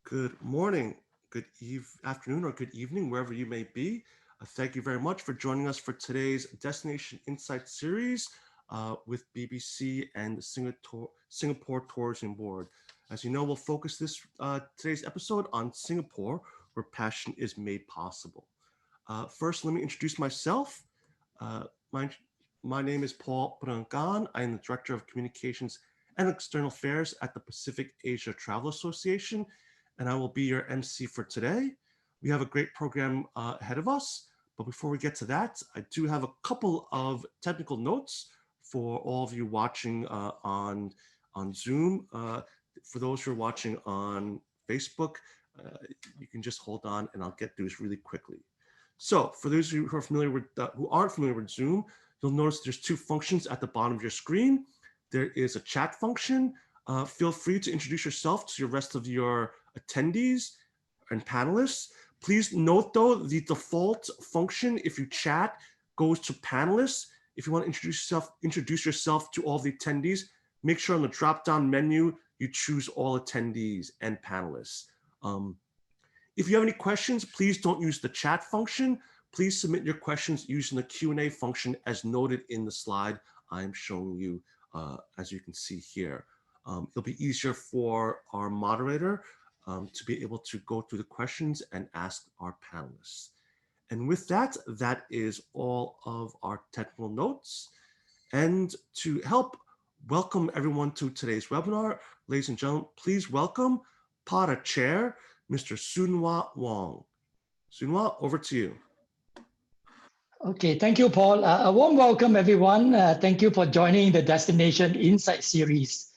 Good morning, good afternoon, or good evening, wherever you may be. Thank you very much for joining us for today's Destination Insight series with BBC and the Singapore Tourism Board. As you know, we'll focus today's episode on Singapore, where passion is made possible. First, let me introduce myself. Uh, my, my name is Paul Brangan. I am the Director of Communications and External Affairs at the Pacific Asia Travel Association, and I will be your MC for today. We have a great program ahead of us, but before we get to that, I do have a couple of technical notes for all of you watching on Zoom. For those who are watching on Facebook, you can just hold on and I'll get through this really quickly. So for those of you who are familiar with, who aren't familiar with Zoom, you'll notice there's two functions at the bottom of your screen. There is a chat function. Feel free to introduce yourself to the rest of your attendees and panelists. Please note though, the default function, if you chat, goes to panelists. If you want to introduce yourself to all the attendees, make sure on the drop-down menu, you choose all attendees and panelists. If you have any questions, please don't use the chat function. Please submit your questions using the Q&A function as noted in the slide I'm showing you, as you can see here. It'll be easier for our moderator to be able to go through the questions and ask our panelists. And with that, that is all of our technical notes. And to help welcome everyone to today's webinar, ladies and gentlemen, please welcome PATA Chair, Mr. Soon-Wah Wong. Soon-Wah, over to you. Okay, thank you, Paul. A warm welcome, everyone. Thank you for joining the Destination Insight series.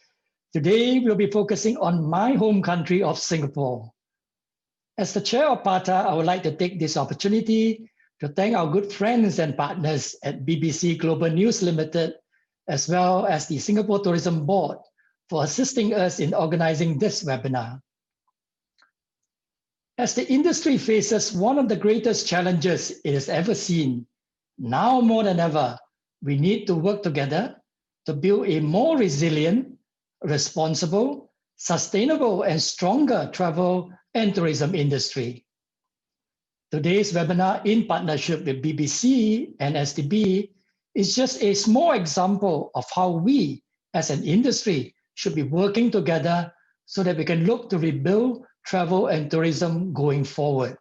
Today, we'll be focusing on my home country of Singapore. As the chair of PATA, I would like to take this opportunity to thank our good friends and partners at BBC Global News Limited, as well as the Singapore Tourism Board for assisting us in organizing this webinar. As the industry faces one of the greatest challenges it has ever seen, now more than ever, we need to work together to build a more resilient, responsible, sustainable, and stronger travel and tourism industry. Today's webinar, in partnership with BBC and STB, is just a small example of how we, as an industry, should be working together so that we can look to rebuild travel and tourism going forward.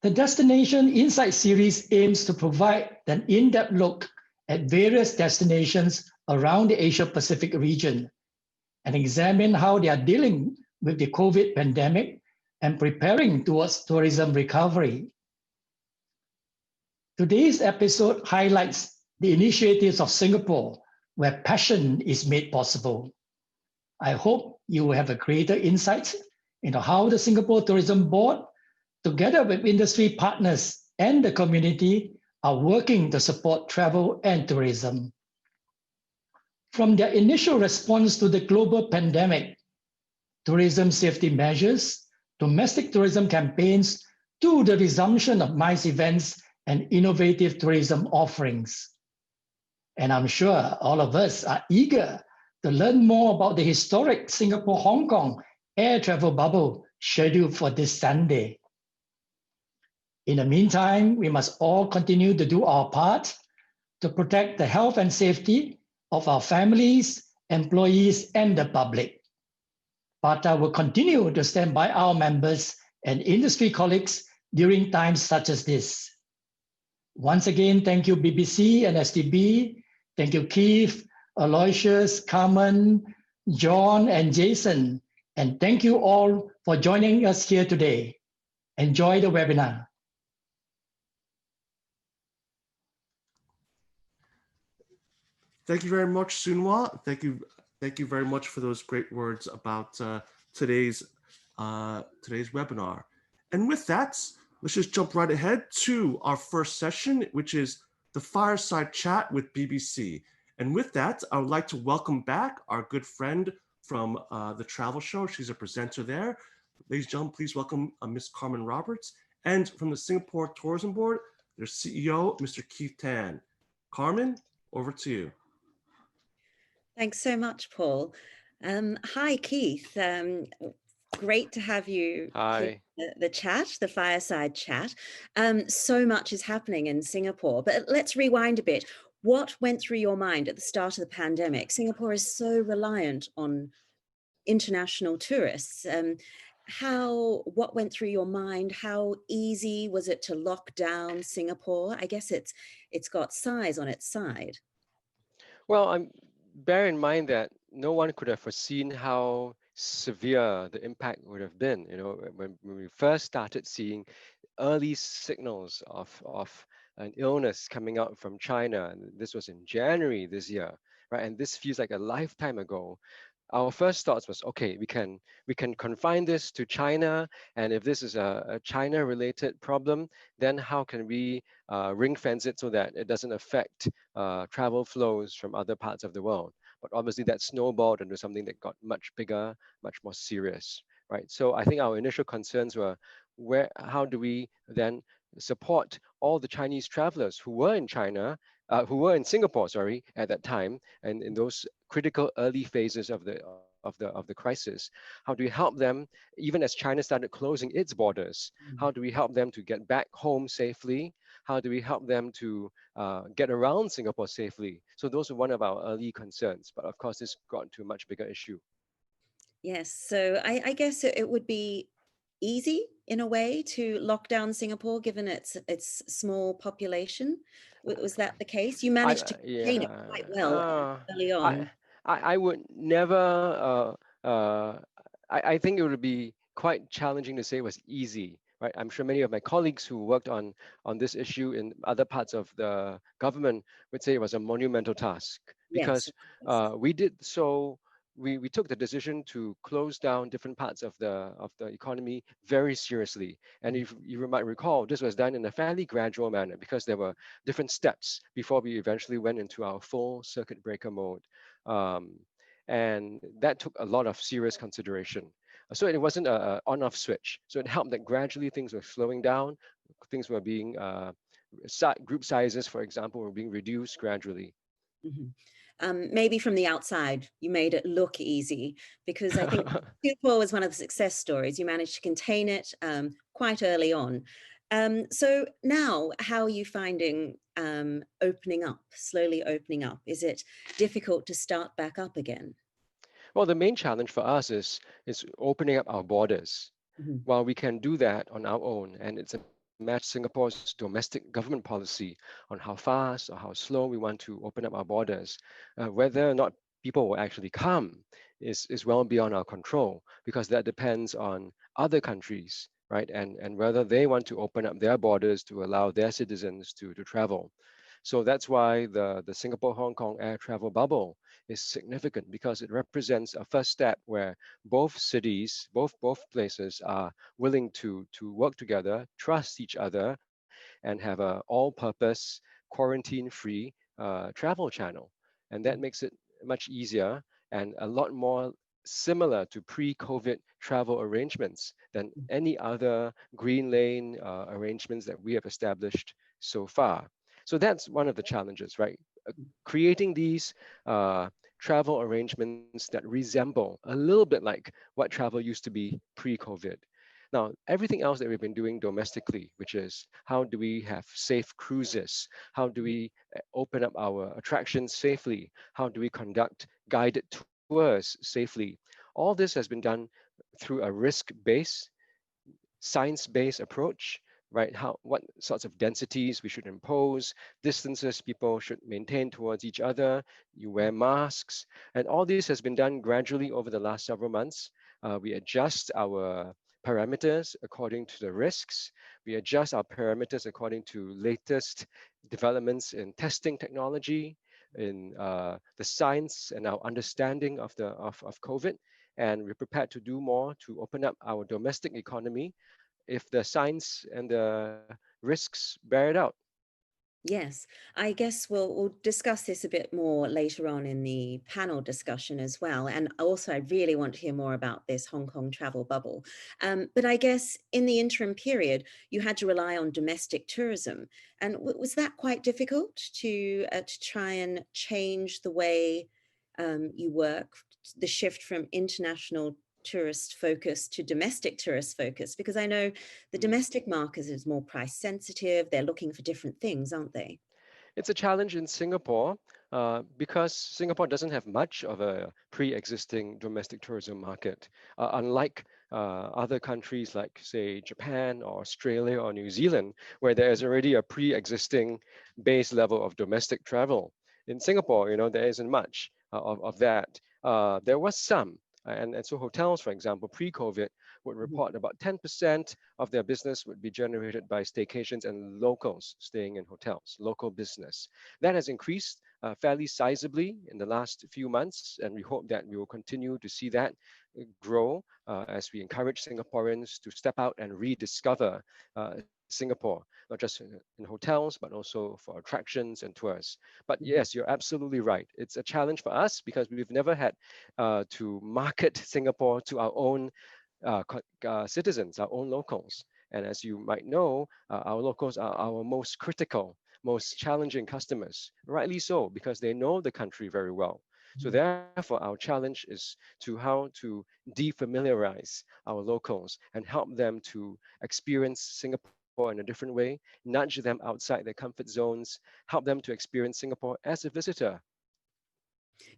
The Destination Insight series aims to provide an in-depth look at various destinations around the Asia-Pacific region and examine how they are dealing with the COVID pandemic and preparing towards tourism recovery. Today's episode highlights the initiatives of Singapore, where passion is made possible. I hope you will have a greater insight into how the Singapore Tourism Board, together with industry partners and the community, are working to support travel and tourism. From their initial response to the global pandemic, tourism safety measures, domestic tourism campaigns, to the resumption of MICE events and innovative tourism offerings. And I'm sure all of us are eager to learn more about the historic Singapore-Hong Kong air travel bubble scheduled for this Sunday. In the meantime, we must all continue to do our part to protect the health and safety of our families, employees, and the public. PATA will continue to stand by our members and industry colleagues during times such as this. Once again, thank you, BBC and STB. Thank you, Keith, Aloysius, Carmen, John, and Jason. And thank you all for joining us here today. Enjoy the webinar. Thank you very much, Soon-Wah. Thank you very much for those great words about today's webinar. And with that, let's just jump right ahead to our first session, which is the Fireside Chat with BBC. And with that, I would like to welcome back our good friend from the travel show. She's a presenter there. Ladies and gentlemen, please welcome Ms. Carmen Roberts. And from the Singapore Tourism Board, their CEO, Mr. Keith Tan. Carmen, over to you. Thanks so much, Paul. Hi, Keith. Great to have you here. Hi. The chat, the fireside chat. So much is happening in Singapore, but let's rewind a bit. What went through your mind at the start of the pandemic? Singapore is so reliant on international tourists. What went through your mind? How easy was it to lock down Singapore? I guess it's got size on its side. Well, bear in mind that no one could have foreseen how severe the impact would have been. You know, when we first started seeing early signals of an illness coming out from China, and this was in January this year, right? And this feels like a lifetime ago. Our first thoughts was, okay, we can confine this to China, and if this is a China related problem, then how can we ring fence it so that it doesn't affect travel flows from other parts of the world? But obviously that snowballed into something that got much bigger, much more serious, right? So I think our initial concerns were, how do we then support all the Chinese travelers who were in China, who were in Singapore, sorry, at that time, and in those critical early phases of the crisis. How do we help them, even as China started closing its borders? How do we help them to get back home safely? How do we help them to get around Singapore safely? So those are one of our early concerns. But of course, this got into a much bigger issue. Yes, so I guess it would be easy in a way to lock down Singapore given its small population. Was that the case? You managed to contain it Yeah. quite well early I, on. I would never. I think it would be quite challenging to say it was easy, right? I'm sure many of my colleagues who worked on this issue in other parts of the government would say it was a monumental task Yes, because of course. we did so. We took the decision to close down different parts of the economy very seriously. And if you might recall, this was done in a fairly gradual manner because there were different steps before we eventually went into our full circuit breaker mode. Um, and that took a lot of serious consideration. So it wasn't a on-off switch. So it helped that gradually things were slowing down, things were being group sizes, for example, were being reduced gradually. Mhm. Maybe from the outside, you made it look easy because I think Singapore was one of the success stories. You managed to contain it quite early on. So now, how are you finding opening up, slowly opening up? Is it difficult to start back up again? Well, the main challenge for us is opening up our borders. Mhm. While we can do that on our own, and it's a match Singapore's domestic government policy on how fast or how slow we want to open up our borders, whether or not people will actually come is well beyond our control because that depends on other countries, right? And whether they want to open up their borders to allow their citizens to travel. So that's why the Singapore-Hong Kong air travel bubble is significant because it represents a first step where both cities, both places are willing to work together, trust each other, and have a all-purpose, quarantine-free travel channel. And that makes it much easier and a lot more similar to pre-COVID travel arrangements than any other green lane arrangements that we have established so far. So that's one of the challenges, right? Creating these uh, travel arrangements that resemble a little bit like what travel used to be pre-COVID. Now, everything else that we've been doing domestically, which is how do we have safe cruises? How do we open up our attractions safely? How do we conduct guided tours safely? All this has been done through a risk-based science-based approach, right? What sorts of densities we should impose, distances people should maintain towards each other, you wear masks, and all this has been done gradually over the last several months. We adjust our parameters according to the risks. We adjust our parameters according to latest developments in testing technology, in the science and our understanding of COVID. And we're prepared to do more to open up our domestic economy if the science and the risks bear it out. Yes, I guess we'll discuss this a bit more later on in the panel discussion as well. And also, I really want to hear more about this Hong Kong travel bubble. But I guess in the interim period, you had to rely on domestic tourism, and was that quite difficult to try and change the way you work the shift from international tourist focus to domestic tourist focus? Because I know the domestic market is more price sensitive. They're looking for different things, aren't they? It's a challenge in Singapore because Singapore doesn't have much of a pre-existing domestic tourism market, unlike other countries like, say, Japan or Australia or New Zealand, where there is already a pre-existing base level of domestic travel. In Singapore, there isn't much of that. There was some. And so hotels, for example, pre-COVID would report about 10% of their business would be generated by staycations and locals staying in hotels, local business. That has increased fairly sizably in the last few months, and we hope that we will continue to see that grow as we encourage Singaporeans to step out and rediscover Singapore, not just in hotels, but also for attractions and tours. But yes, you're absolutely right. It's a challenge for us because we've never had to market Singapore to our own citizens, our own locals. And as you might know, our locals are our most critical, most challenging customers, rightly so, because they know the country very well. So therefore, our challenge is to how to defamiliarize our locals and help them to experience Singapore in a different way, nudge them outside their comfort zones, help them to experience Singapore as a visitor.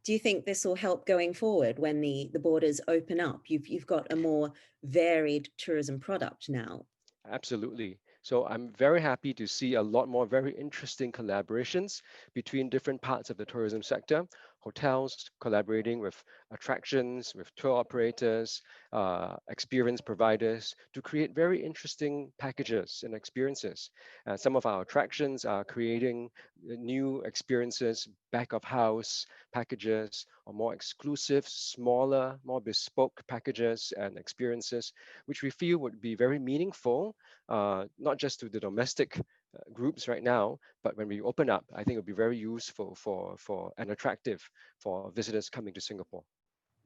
Do you think this will help going forward when the borders open up? You've got a more varied tourism product now. Absolutely. So I'm very happy to see a lot more very interesting collaborations between different parts of the tourism sector. Hotels collaborating with attractions, with tour operators, experience providers to create very interesting packages and experiences. Some of our attractions are creating new experiences, back of house packages, or more exclusive, smaller, more bespoke packages and experiences, which we feel would be very meaningful, not just to the domestic groups right now, but when we open up, I think it'll be very useful for and attractive for visitors coming to Singapore.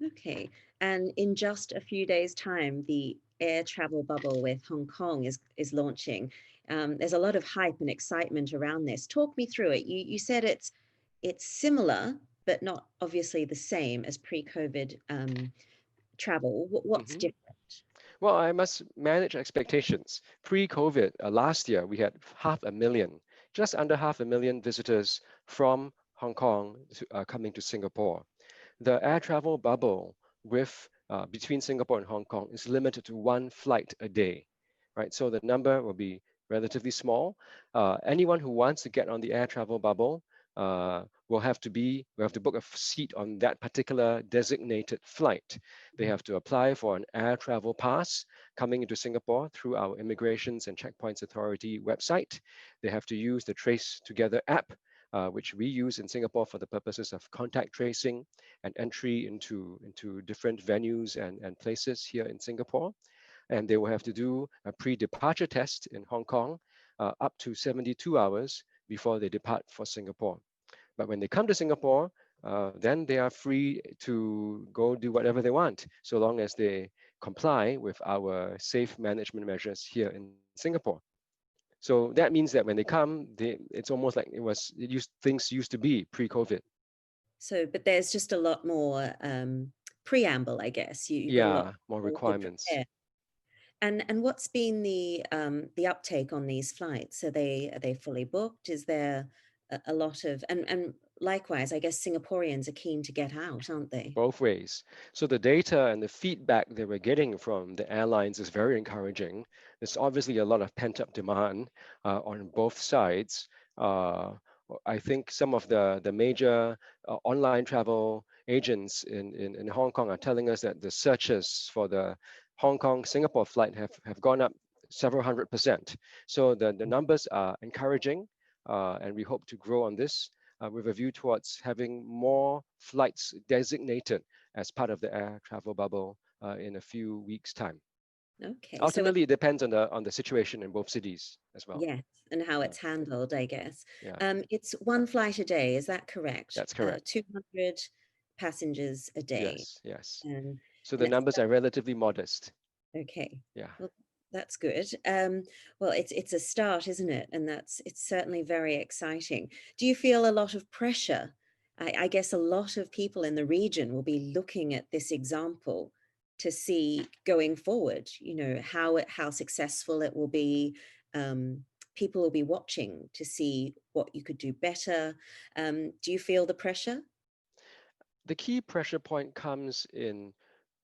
Okay, and in just a few days' time, the air travel bubble with Hong Kong is launching. There's a lot of hype and excitement around this. Talk me through it. You said it's similar, but not obviously the same as pre-COVID travel. What's Mhm. different? Well, I must manage expectations. Pre-COVID, last year, we had just under 500,000 visitors from Hong Kong coming to Singapore. The air travel bubble with between Singapore and Hong Kong is limited to one flight a day, right? So the number will be relatively small. Anyone who wants to get on the air travel bubble will have to book a seat on that particular designated flight. They have to apply for an air travel pass coming into Singapore through our Immigrations and Checkpoints Authority website. They have to use the Trace Together app, which we use in Singapore for the purposes of contact tracing and entry into different venues and places here in Singapore. And they will have to do a pre-departure test in Hong Kong up to 72 hours before they depart for Singapore. But when they come to Singapore, then they are free to go do whatever they want, so long as they comply with our safe management measures here in Singapore. So that means that when they come, it's almost like things used to be pre-COVID. So, but there's just a lot more preamble, I guess. You've got a lot Yeah, more more to requirements. prepare. And what's been the uptake on these flights? Are they fully booked? Is there a lot of and likewise, I guess Singaporeans are keen to get out, aren't they? Both ways. So the data and the feedback that we're getting from the airlines is very encouraging. There's obviously a lot of pent-up demand on both sides. Uh, I think some of the major online travel agents in Hong Kong are telling us that the searches for the Hong Kong Singapore flight have gone up several 100%. So the numbers are encouraging, and we hope to grow on this with a view towards having more flights designated as part of the air travel bubble in a few weeks' time. Okay, so Ultimately, it depends on the situation in both cities as well. yes, and how Yeah, it's handled, I guess. yeah, It's one flight a day, is that correct? that's correct. 200 passengers a day, Yes, yes. and So and the it's numbers are relatively modest. okay. Yeah. Well, that's good. Well, it's a start, isn't it? And it's certainly very exciting. Do you feel a lot of pressure I guess a lot of people in the region will be looking at this example to see going forward, you know, how successful it will be. People will be watching to see what you could do better. Do you feel the pressure? The key pressure point comes in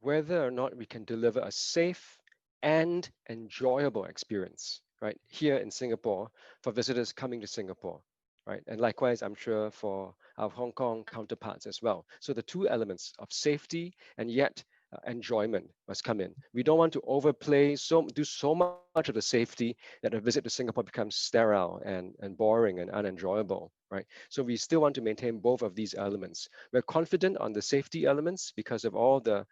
whether or not we can deliver a safe and enjoyable experience, right? Here in Singapore, for visitors coming to Singapore, right? And likewise, I'm sure for our Hong Kong counterparts as well. So the two elements of safety and yet enjoyment must come in. We don't want to do so much of the safety that a visit to Singapore becomes sterile and boring and unenjoyable, right? So we still want to maintain both of these elements. We're confident on the safety elements because of all the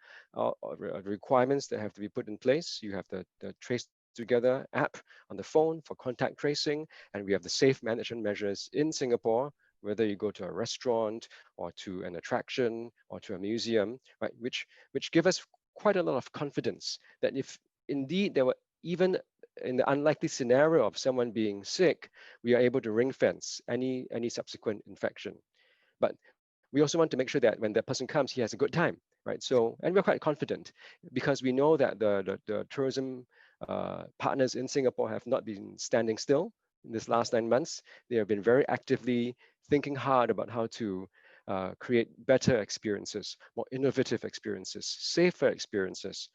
requirements that have to be put in place. You have the Trace Together app on the phone for contact tracing, and we have the safe management measures in Singapore, whether you go to a restaurant or to an attraction or to a museum, right, which give us quite a lot of confidence that if indeed there were even in the unlikely scenario of someone being sick, we are able to ring fence any subsequent infection. But we also want to make sure that when that person comes, he has a good time, right? So, and we're quite confident because we know that the tourism partners in Singapore have not been standing still in this last 9 months. They have been very actively thinking hard about how to create better experiences, more innovative experiences, safer experiences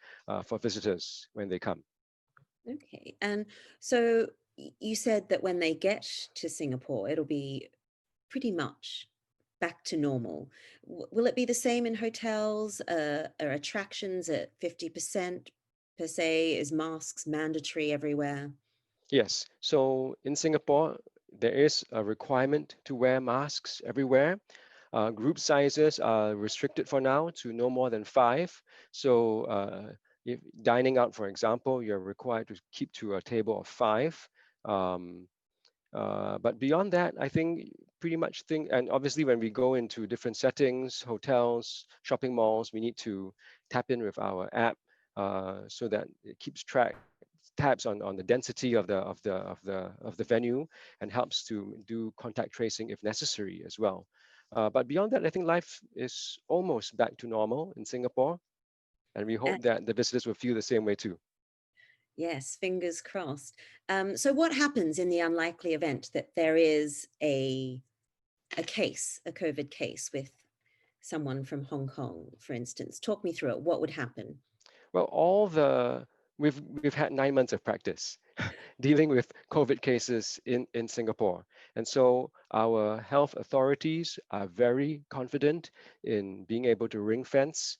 for visitors when they come. Okay. And so you said that when they get to Singapore, it'll be pretty much back to normal. Will it be the same in hotels? Are attractions at 50% per se? Is masks mandatory everywhere? Yes. So in Singapore, there is a requirement to wear masks everywhere. Group sizes are restricted for now to no more than 5. So if dining out, for example, you're required to keep to a table of 5. Um, but beyond that, I think pretty much and obviously when we go into different settings, hotels, shopping malls, we need to tap in with our app so that it keeps tabs on the density of the venue and helps to do contact tracing if necessary as well. But beyond that, I think life is almost back to normal in Singapore, and we Uh, hope that the visitors will feel the same way too. yes, fingers crossed. So what happens in the unlikely event that there is a case, a COVID case with someone from Hong Kong, for instance? Talk me through it. What would happen? Well, we've had 9 months of practice dealing with COVID cases in Singapore. And so our health authorities are very confident in being able to ring fence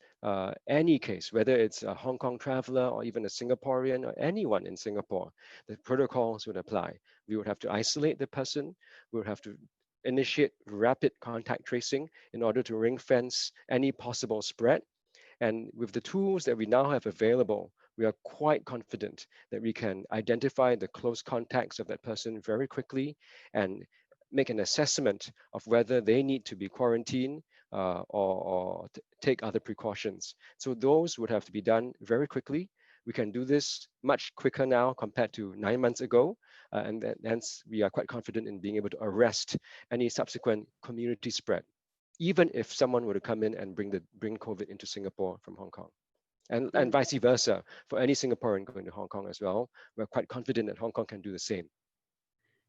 any case, whether it's a Hong Kong traveler or even a Singaporean or anyone in Singapore. The protocols would apply. We would have to isolate the person. We would have to initiate rapid contact tracing in order to ring fence any possible spread. And with the tools that we now have available, we are quite confident that we can identify the close contacts of that person very quickly and make an assessment of whether they need to be quarantined or take other precautions. So those would have to be done very quickly. We can do this much quicker now compared to 9 months ago. And hence, we are quite confident in being able to arrest any subsequent community spread, even if someone were to come in and bring COVID into Singapore from Hong Kong. And vice versa, for any Singaporean going to Hong Kong as well, we're quite confident that Hong Kong can do the same.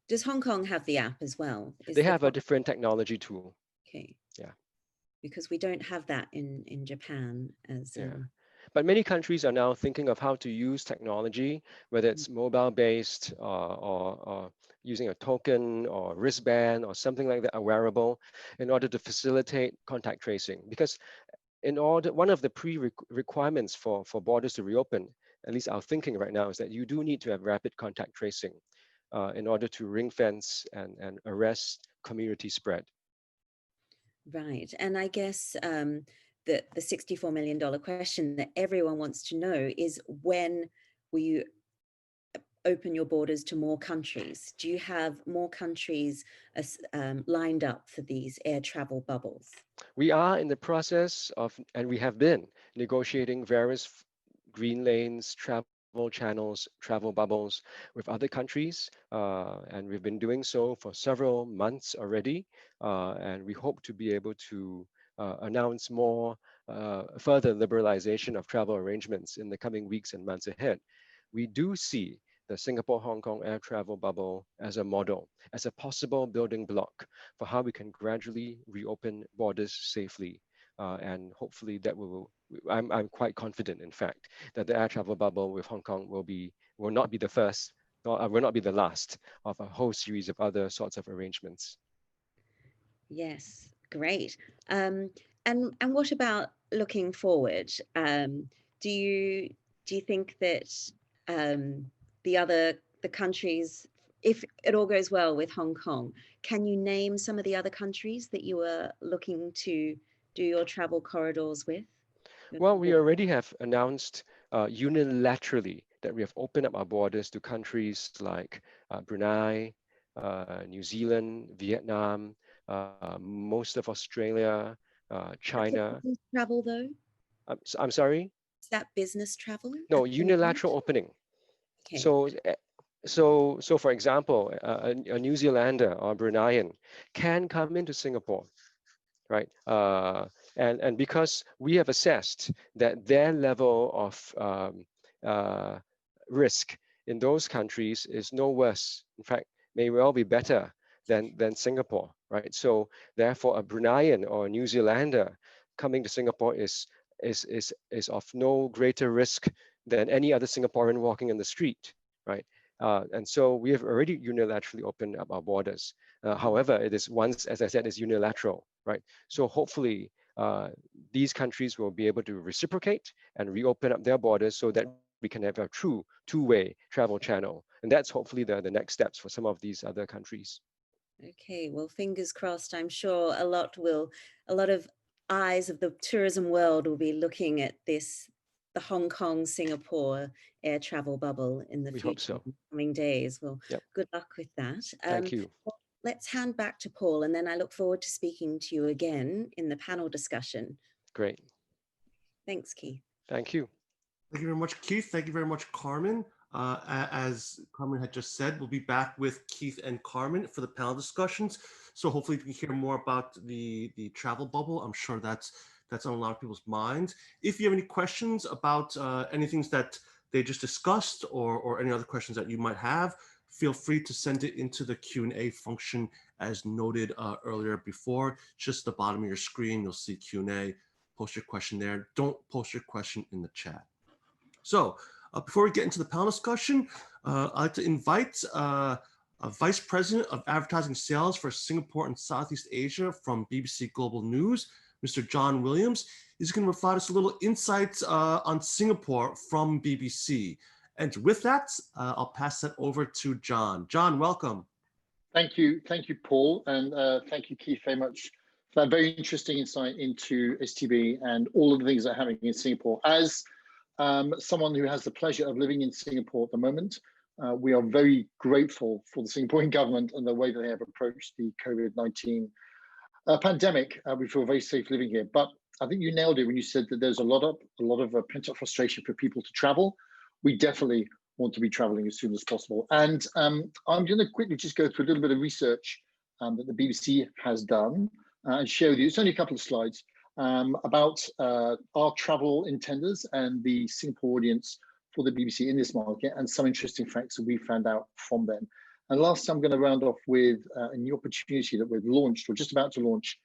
Does Hong Kong have the app as well? They have a different technology tool. Okay. Yeah. Because we don't have that in Japan as Yeah. But many countries are now thinking of how to use technology, whether it's mobile-based or using a token or wristband or something like that, a wearable, in order to facilitate contact tracing. Because one of the requirements for borders to reopen, at least our thinking right now, is that you do need to have rapid contact tracing in order to ring fence and arrest community spread. Right. And I guess the $64 million question that everyone wants to know is, when will you open your borders to more countries? Do you have more countries lined up for these air travel bubbles? We are in the process of, and we have been negotiating various green lanes, travel channels, travel bubbles with other countries, and we've been doing so for several months already, and we hope to be able to announce more further liberalization of travel arrangements in the coming weeks and months ahead. We do see the Singapore-Hong Kong air travel bubble as a model, as a possible building block for how we can gradually reopen borders safely. And hopefully that I'm quite confident, in fact, that the air travel bubble with Hong Kong will not be the first, or will not be the last of a whole series of other sorts of arrangements. Yes, great. And what about looking forward? Do you think that the countries, if it all goes well with Hong Kong, can you name some of the other countries that you are looking to do your travel corridors with? Well, we already have announced unilaterally that we have opened up our borders to countries like Brunei, New Zealand, Vietnam, most of Australia, China. Business travel though? I'm sorry? Is that business travel? No, at the moment? unilateral opening. Okay. So for example, a New Zealander or Bruneian can come into Singapore, right? And because we have assessed that their level of risk in those countries is no worse, in fact, may well be better than Singapore, right? So therefore, a Bruneian or a New Zealander coming to Singapore is of no greater risk than any other Singaporean walking in the street, right? And so we have already unilaterally opened up our borders. However, it is once, as I said, is unilateral, right? So hopefully these countries will be able to reciprocate and reopen up their borders so that we can have a true two-way travel channel. And that's hopefully the next steps for some of these other countries. Okay, well, fingers crossed. I'm sure a lot of eyes of the tourism world will be looking at this, the Hong Kong, Singapore air travel bubble in the We hope future, so. coming days. Well, Yep. good luck with that. Thank you. Well, let's hand back to Paul, and then I look forward to speaking to you again in the panel discussion. Great. Thanks, Keith. Thank you. Thank you very much, Keith. Thank you very much, Carmen. As Carmen had just said, we'll be back with Keith and Carmen for the panel discussions. So hopefully we can hear more about the travel bubble. I'm sure that's on a lot of people's minds. If you have any questions about anything that they just discussed or any other questions that you might have, feel free to send it into the Q&A function as noted earlier before. Just the bottom of your screen, you'll see Q&A. Post your question there. Don't post your question in the chat. So before we get into the panel discussion, I'd like to invite a Vice President of Advertising Sales for Singapore and Southeast Asia from BBC Global News, Mr. John Williams. He's going to provide us a little insights on Singapore from BBC. And with that, I'll pass that over to John. John, welcome. Thank you, Paul, and thank you, Keith, very much for that very interesting insight into STB and all of the things that are happening in Singapore. As someone who has the pleasure of living in Singapore at the moment, we are very grateful for the Singaporean government and the way that they have approached the COVID-19 pandemic. We feel very safe living here. But I think you nailed it when you said that there's a lot of pent-up frustration for people to travel. We definitely want to be traveling as soon as possible. And I'm going to quickly just go through a little bit of research that the BBC has done and show you. It's only a couple of slides. About our travel intenders and the Singapore audience for the BBC in this market, and some interesting facts that we found out from them. And last, I'm going to round off with a new opportunity that we've launched, or just about to launch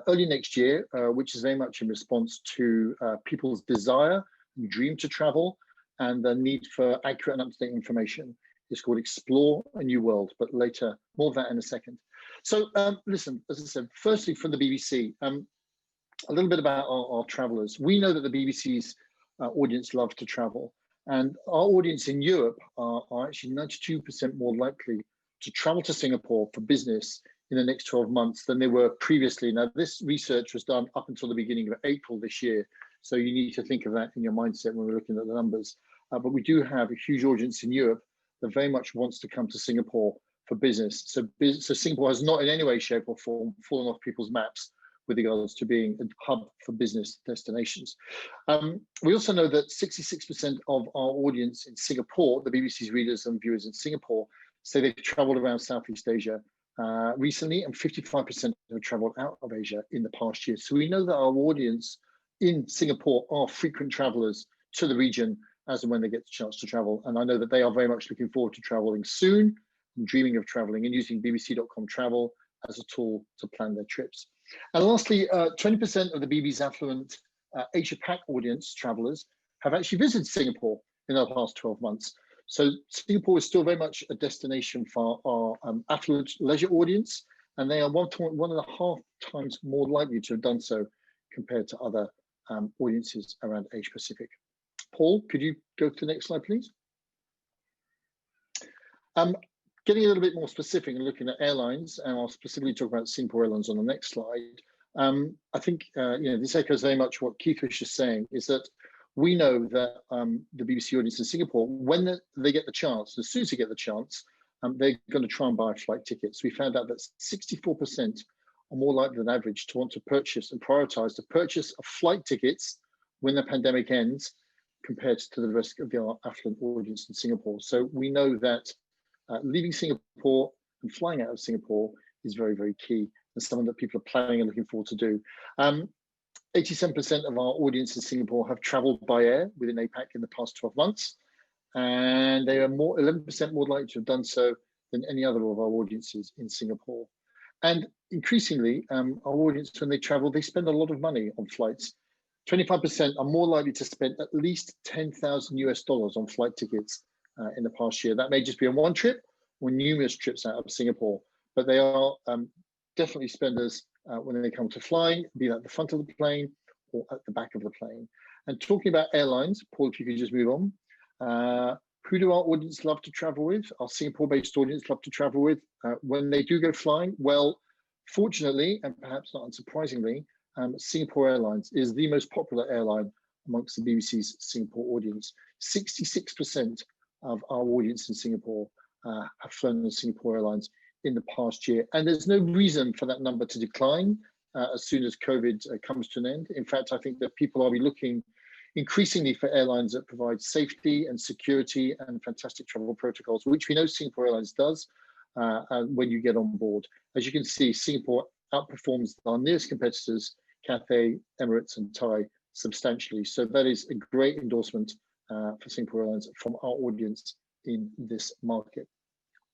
early next year, which is very much in response to people's desire and dream to travel and the need for accurate and up-to-date information. It's called Explore a New World, but later, more of that in a second. So listen, as I said, firstly from the BBC, a little bit about our travelers. We know that the BBC's audience love to travel, and our audience in Europe are actually 92% more likely to travel to Singapore for business in the next 12 months than they were previously. Now, this research was done up until the beginning of April this year, so you need to think of that in your mindset when we're looking at the numbers. But we do have a huge audience in Europe that very much wants to come to Singapore for business. So Singapore has not in any way, shape or form fallen off people's maps with regards to being a hub for business destinations. We also know that 66% of our audience in Singapore, the BBC's readers and viewers in Singapore, say they've traveled around Southeast Asia recently, and 55% have traveled out of Asia in the past year. So we know that our audience in Singapore are frequent travelers to the region as and when they get the chance to travel. And I know that they are very much looking forward to traveling soon and dreaming of traveling and using bbc.com travel as a tool to plan their trips. And lastly, 20% of the BB's affluent Asia Pac audience travelers have actually visited Singapore in the past 12 months. So Singapore is still very much a destination for our affluent leisure audience, and they are 1.5 times more likely to have done so compared to other audiences around Asia Pacific. Paul, could you go to the next slide, please? Getting a little bit more specific and looking at airlines, and I'll specifically talk about Singapore Airlines on the next slide. I think this echoes very much what Keith was just saying, is that we know that the BBC audience in Singapore, when they get the chance, as soon as they get the chance, they're going to try and buy flight tickets. We found out that 64% are more likely than average to want to purchase and prioritize the purchase of flight tickets when the pandemic ends, compared to the rest of the affluent audience in Singapore. So we know that leaving Singapore and flying out of Singapore is very, very key, and something that people are planning and looking forward to do. 87% of our audience in Singapore have traveled by air within APAC in the past 12 months, and they are 11% more likely to have done so than any other of our audiences in Singapore. And increasingly, our audience, when they travel, they spend a lot of money on flights. 25% are more likely to spend at least $10,000 US on flight tickets in the past year. That may just be on one trip or numerous trips out of Singapore, but they are definitely spenders when they come to flying, be that at the front of the plane or at the back of the plane. And talking about airlines, Paul, if you could just move on. Who do our audience love to travel with? Our Singapore-based audience love to travel with when they do go flying? Well, fortunately, and perhaps not unsurprisingly, Singapore Airlines is the most popular airline amongst the BBC's Singapore audience. 66% of our audience in Singapore have flown on Singapore Airlines in the past year. And there's no reason for that number to decline as soon as COVID comes to an end. In fact, I think that people are looking increasingly for airlines that provide safety and security and fantastic travel protocols, which we know Singapore Airlines does when you get on board. As you can see, Singapore outperforms our nearest competitors, Cathay, Emirates, and Thai, substantially. So that is a great endorsement for Singapore Airlines from our audience in this market.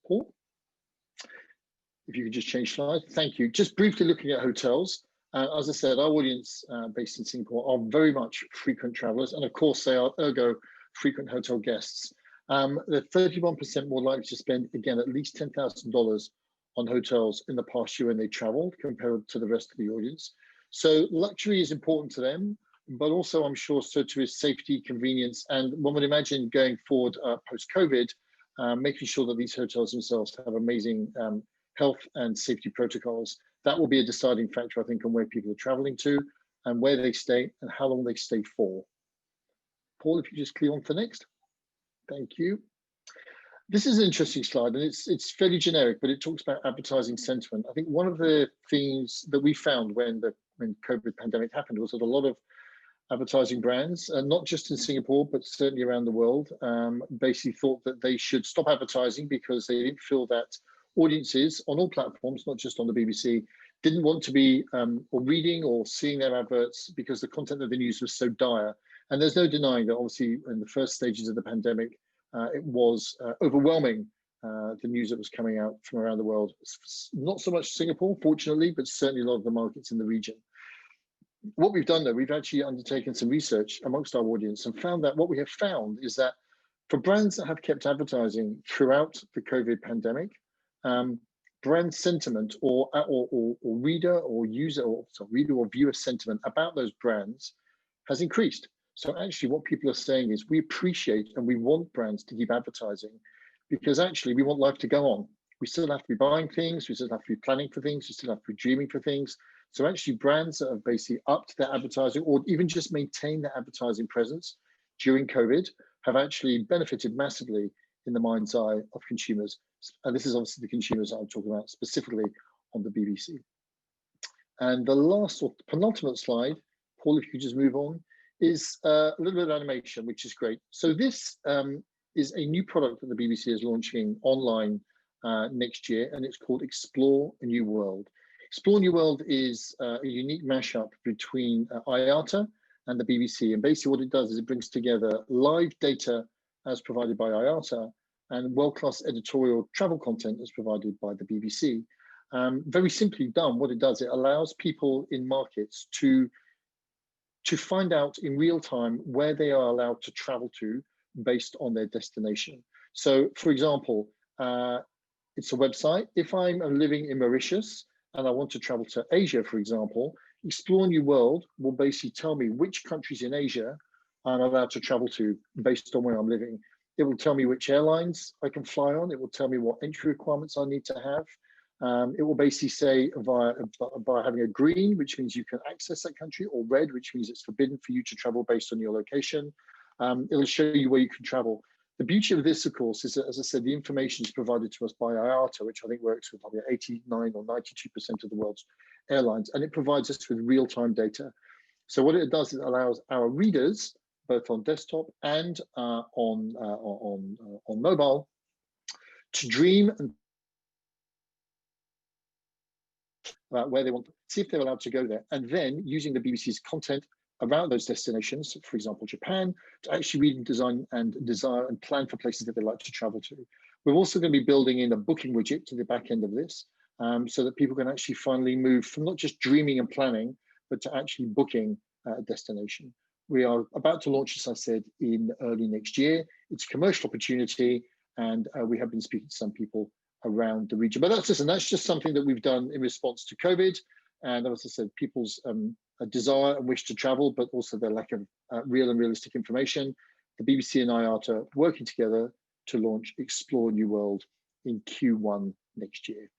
Paul, if you could just change slide. Thank you. Just briefly looking at hotels. As I said, our audience based in Singapore are very much frequent travelers, and of course they are ergo frequent hotel guests. They're 31% more likely to spend, again, at least $10,000 on hotels in the past year when they traveled compared to the rest of the audience. So luxury is important to them, but also I'm sure so too is safety, convenience, and one would imagine going forward post-COVID, making sure that these hotels themselves have amazing health and safety protocols. That will be a deciding factor, I think, on where people are traveling to and where they stay and how long they stay for. Paul, if you just click on for next. Thank you. This is an interesting slide, and it's fairly generic, but it talks about advertising sentiment. I think one of the things that we found when COVID pandemic happened was that a lot of advertising brands, not just in Singapore, but certainly around the world, basically thought that they should stop advertising because they didn't feel that audiences on all platforms, not just on the BBC, didn't want to be or reading or seeing their adverts because the content of the news was so dire. And there's no denying that obviously in the first stages of the pandemic, it was overwhelming, the news that was coming out from around the world. Not so much Singapore, fortunately, but certainly a lot of the markets in the region. What we've done though, we've actually undertaken some research amongst our audience and found that what we have found is that for brands that have kept advertising throughout the COVID pandemic, brand sentiment or reader or user or reader or viewer sentiment about those brands has increased. So actually what people are saying is we appreciate and we want brands to keep advertising because actually we want life to go on. We still have to be buying things, we still have to be planning for things, we still have to be dreaming for things. So actually brands that have basically upped their advertising or even just maintained their advertising presence during COVID have actually benefited massively in the mind's eye of consumers. And this is obviously the consumers that I'm talking about specifically on the BBC. And the last or penultimate slide, Paul, if you could just move on, is a little bit of animation, which is great. So this is a new product that the BBC is launching online next year, and it's called Explore a New World. Explore a New World is a unique mashup between IATA and the BBC. And basically what it does is it brings together live data as provided by IATA and world-class editorial travel content as provided by the BBC. Very simply done, what it does, it allows people in markets to find out in real time where they are allowed to travel to based on their destination. So for example, it's a website. If I'm living in Mauritius and I want to travel to Asia, for example, Explore New World will basically tell me which countries in Asia I'm allowed to travel to based on where I'm living. It will tell me which airlines I can fly on. It will tell me what entry requirements I need to have. It will basically say by having a green, which means you can access that country, or red, which means it's forbidden for you to travel based on your location. It'll show you where you can travel. The beauty of this, of course, is that, as I said, the information is provided to us by IATA, which I think works with probably 89 or 92% of the world's airlines, and it provides us with real-time data. So what it does is it allows our readers, both on desktop and on mobile, to dream and about where they want to see if they're allowed to go there, and then using the BBC's content around those destinations, for example, Japan, to actually read and design and desire and plan for places that they like to travel to. We're also going to be building in a booking widget to the back end of this, so that people can actually finally move from not just dreaming and planning, but to actually booking a destination. We are about to launch, as I said, in early next year. It's a commercial opportunity, and we have been speaking to some people around the region. But that's just something that we've done in response to COVID. And as I said, people's desire and wish to travel, but also their lack of real and realistic information. The BBC and IATA working together to launch Explore New World in Q1 next year.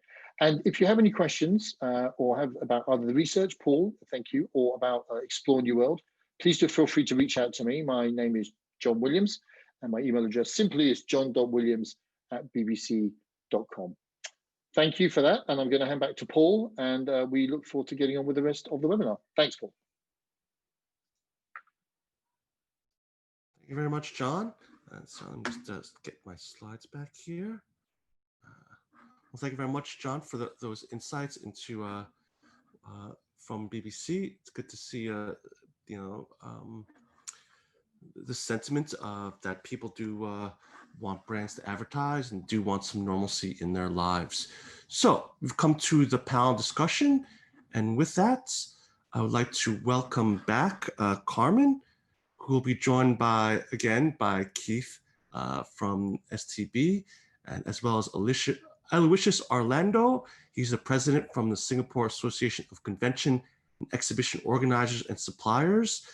And if you have any questions or have about either the research, Paul, thank you, or about Explore New World, please do feel free to reach out to me. My name is John Williams, and my email address simply is john.williams@bbc.com. Thank you for that, and I'm going to hand back to Paul, and we look forward to getting on with the rest of the webinar. Thanks, Paul. Thank you very much, John. And so let me just get my slides back here. Well, thank you very much, John, for those insights into from BBC. It's good to see the sentiment that people do want brands to advertise and do want some normalcy in their lives. So we've come to the panel discussion, and with that, I would like to welcome back Carmen, who will be joined by Keith from STB, and as well as Aloysius Orlando. He's the president from the Singapore Association of Convention and Exhibition Organizers and Suppliers,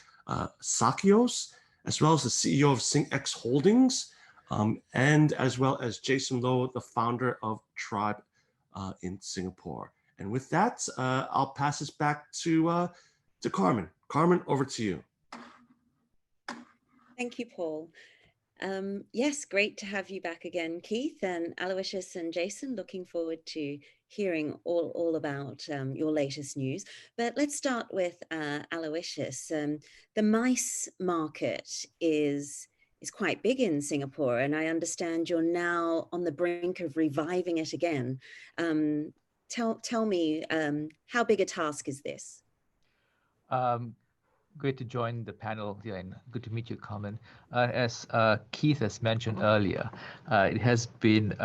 SACIOS, as well as the CEO of SingX Holdings, and as well as Jason Lowe, the founder of Tribe in Singapore. And with that, I'll pass this back to Carmen. Carmen, over to you. Thank you, Paul. Yes, great to have you back again, Keith, and Aloysius and Jason. Looking forward to hearing all about your latest news. But let's start with Aloysius. The mice market is quite big in Singapore, and I understand you're now on the brink of reviving it again. Tell me, how big a task is this? Great to join the panel here, and good to meet you, Carmen. As Keith has mentioned earlier, it has been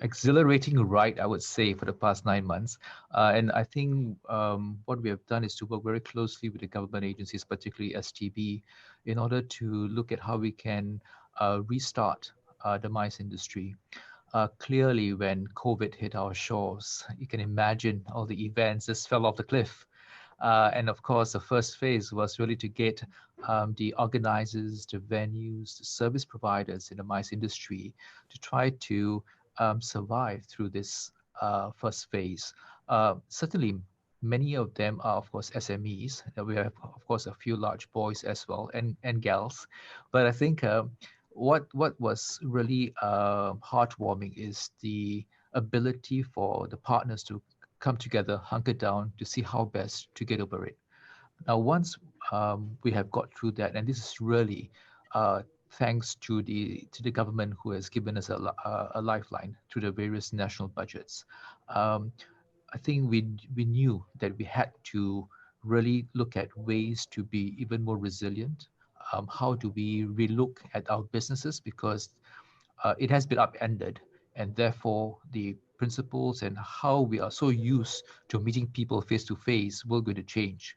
exhilarating ride, I would say, for the past 9 months. And I think what we have done is to work very closely with the government agencies, particularly STB, in order to look at how we can restart the mice industry. Clearly, when COVID hit our shores, you can imagine all the events just fell off the cliff. And of course, the first phase was really to get the organizers, the venues, the service providers in the mice industry to try to survive through this first phase. Certainly, many of them are, of course, SMEs. We have, of course, a few large boys as well, and gals. But I think what was really heartwarming is the ability for the partners to come together, hunker down to see how best to get over it. Now, once we have got through that, and this is really thanks to the government who has given us a lifeline through the various national budgets. Um, I think we knew that we had to really look at ways to be even more resilient. How do we relook at our businesses, because it has been upended, and therefore the principles and how we are so used to meeting people face to face will going to change.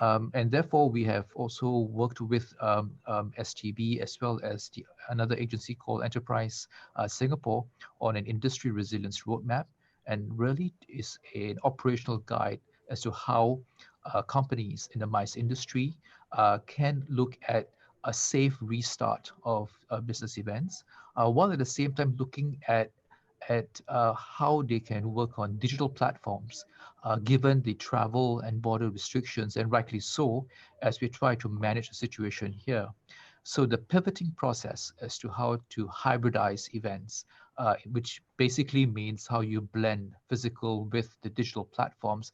And therefore, we have also worked with STB as well as another agency called Enterprise Singapore on an industry resilience roadmap, and really is an operational guide as to how companies in the MICE industry can look at a safe restart of business events, while at the same time looking at how they can work on digital platforms, given the travel and border restrictions, and rightly so, as we try to manage the situation here. So the pivoting process as to how to hybridize events, which basically means how you blend physical with the digital platforms,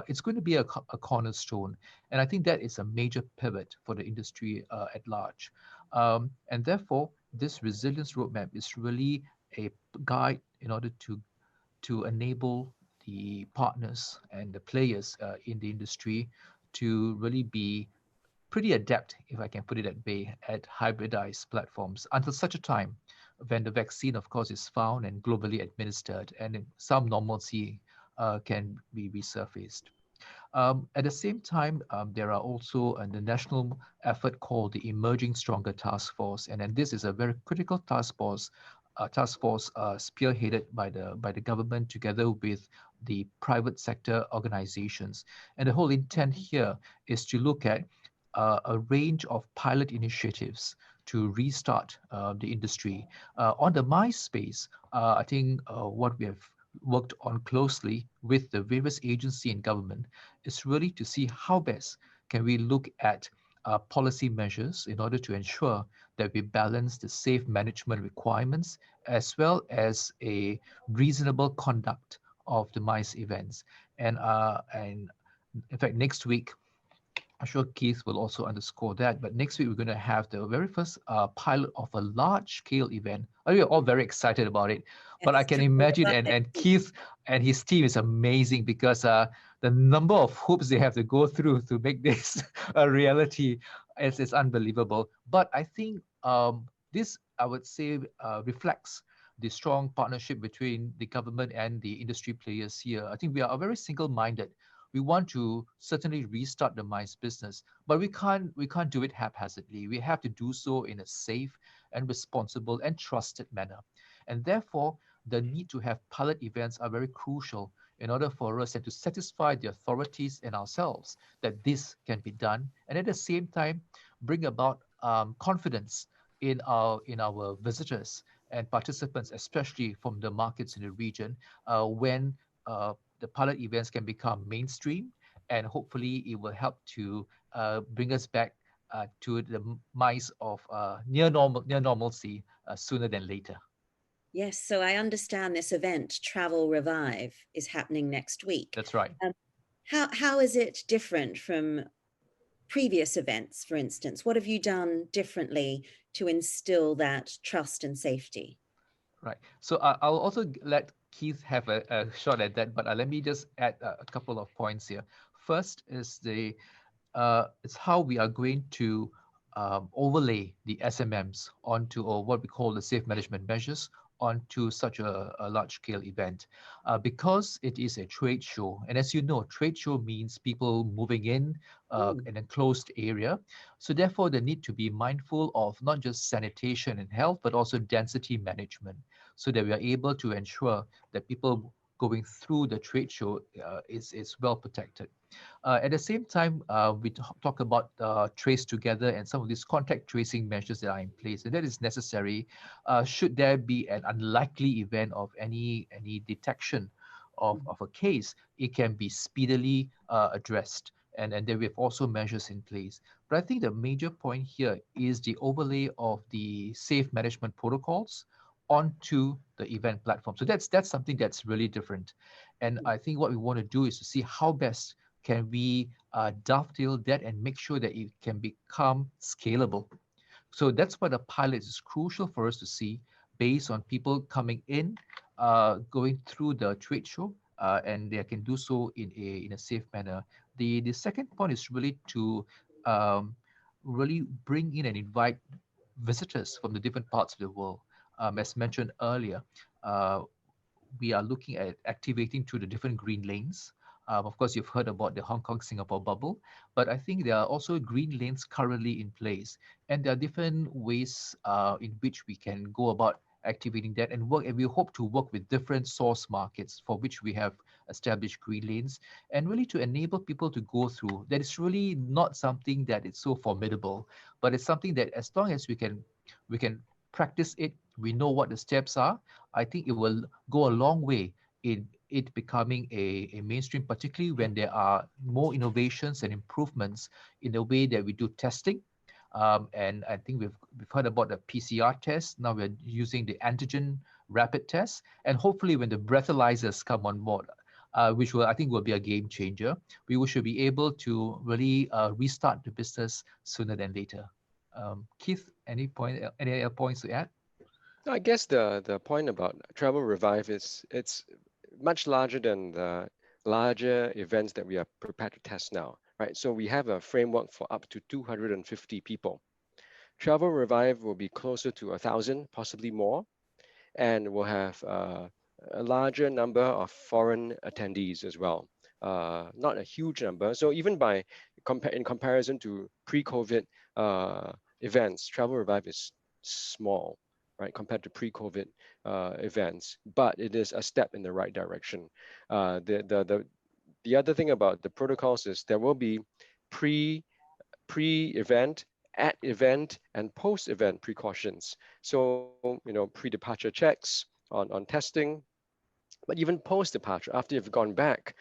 it's going to be a cornerstone. And I think that is a major pivot for the industry at large. And therefore, this resilience roadmap is really a guide in order to enable the partners and the players in the industry to really be pretty adept, if I can put it that way, at hybridized platforms until such a time when the vaccine, of course, is found and globally administered, and some normalcy can be resurfaced. At the same time, there are also the national effort called the Emerging Stronger Task Force, and then this is a very critical task force spearheaded by the government together with the private sector organizations. And the whole intent here is to look at a range of pilot initiatives to restart the industry. On the MICE space, I think what we have worked on closely with the various agency and government is really to see how best can we look at policy measures in order to ensure that we balance the safe management requirements as well as a reasonable conduct of the MICE events. And in fact, next week, I'm sure Keith will also underscore that. But next week, we're going to have the very first pilot of a large-scale event. We're all very excited about it. But I Yes, can Travel imagine, Revive. and Keith and his team is amazing, because the number of hoops they have to go through to make this a reality is unbelievable. But I think this, I would say, reflects the strong partnership between the government and the industry players here. I think we are very single-minded. We want to certainly restart the MICE business, but we can't do it haphazardly. We have to do so in a safe and responsible and trusted manner. And therefore, the need to have pilot events are very crucial in order for us and to satisfy the authorities and ourselves that this can be done, and at the same time bring about confidence in our visitors and participants, especially from the markets in the region, when the pilot events can become mainstream, and hopefully it will help to bring us back to the mice of near normalcy sooner than later. Yes, so I understand this event, Travel Revive, is happening next week. That's right. How is it different from previous events, for instance? What have you done differently to instill that trust and safety? Right. So I'll also let Keith have a shot at that, but let me just add a couple of points here. First is it's how we are going to overlay the SMMs onto, or what we call the safe management measures, onto such a large-scale event, because it is a trade show. And as you know, trade show means people moving in an enclosed area. So therefore, they need to be mindful of not just sanitation and health, but also density management, so that we are able to ensure that people going through the trade show is well protected. At the same time, we talk about trace together and some of these contact tracing measures that are in place, and that is necessary should there be an unlikely event of any detection of a case. It can be speedily addressed, and then we have also measures in place. But I think the major point here is the overlay of the safe management protocols onto the event platform. So that's something that's really different. And I think what we want to do is to see how best can we dovetail that and make sure that it can become scalable. So that's why the pilot is crucial for us to see based on people coming in, going through the trade show, and they can do so in a safe manner. The second point is really to um, really bring in and invite visitors from the different parts of the world. As mentioned earlier, uh, we are looking at activating through the different green lanes. Of course, you've heard about the Hong Kong Singapore bubble, but I think there are also green lanes currently in place, and there are different ways in which we can go about activating that and work. And we hope to work with different source markets for which we have established green lanes, and really to enable people to go through. That is really not something that is so formidable, but it's something that as long as we can practice it, we know what the steps are. I think it will go a long way in it becoming a mainstream, particularly when there are more innovations and improvements in the way that we do testing. And I think we've heard about the PCR test. Now we're using the antigen rapid test, and hopefully when the breathalyzers come on board, which will I think will be a game changer, we should be able to really restart the business sooner than later. Keith, any other points to add? I guess the point about Travel Revive is it's much larger than the larger events that we are prepared to test now, right? So we have a framework for up to 250 people. Travel Revive will be closer to 1,000, possibly more, and we'll have a larger number of foreign attendees as well. Not a huge number. So even in comparison to pre-COVID events, Travel Revive is small, right, compared to pre-COVID events, but it is a step in the right direction. The other thing about the protocols is there will be pre-event, at event, and post-event precautions. So, pre-departure checks on testing, but even post-departure, after you've gone back,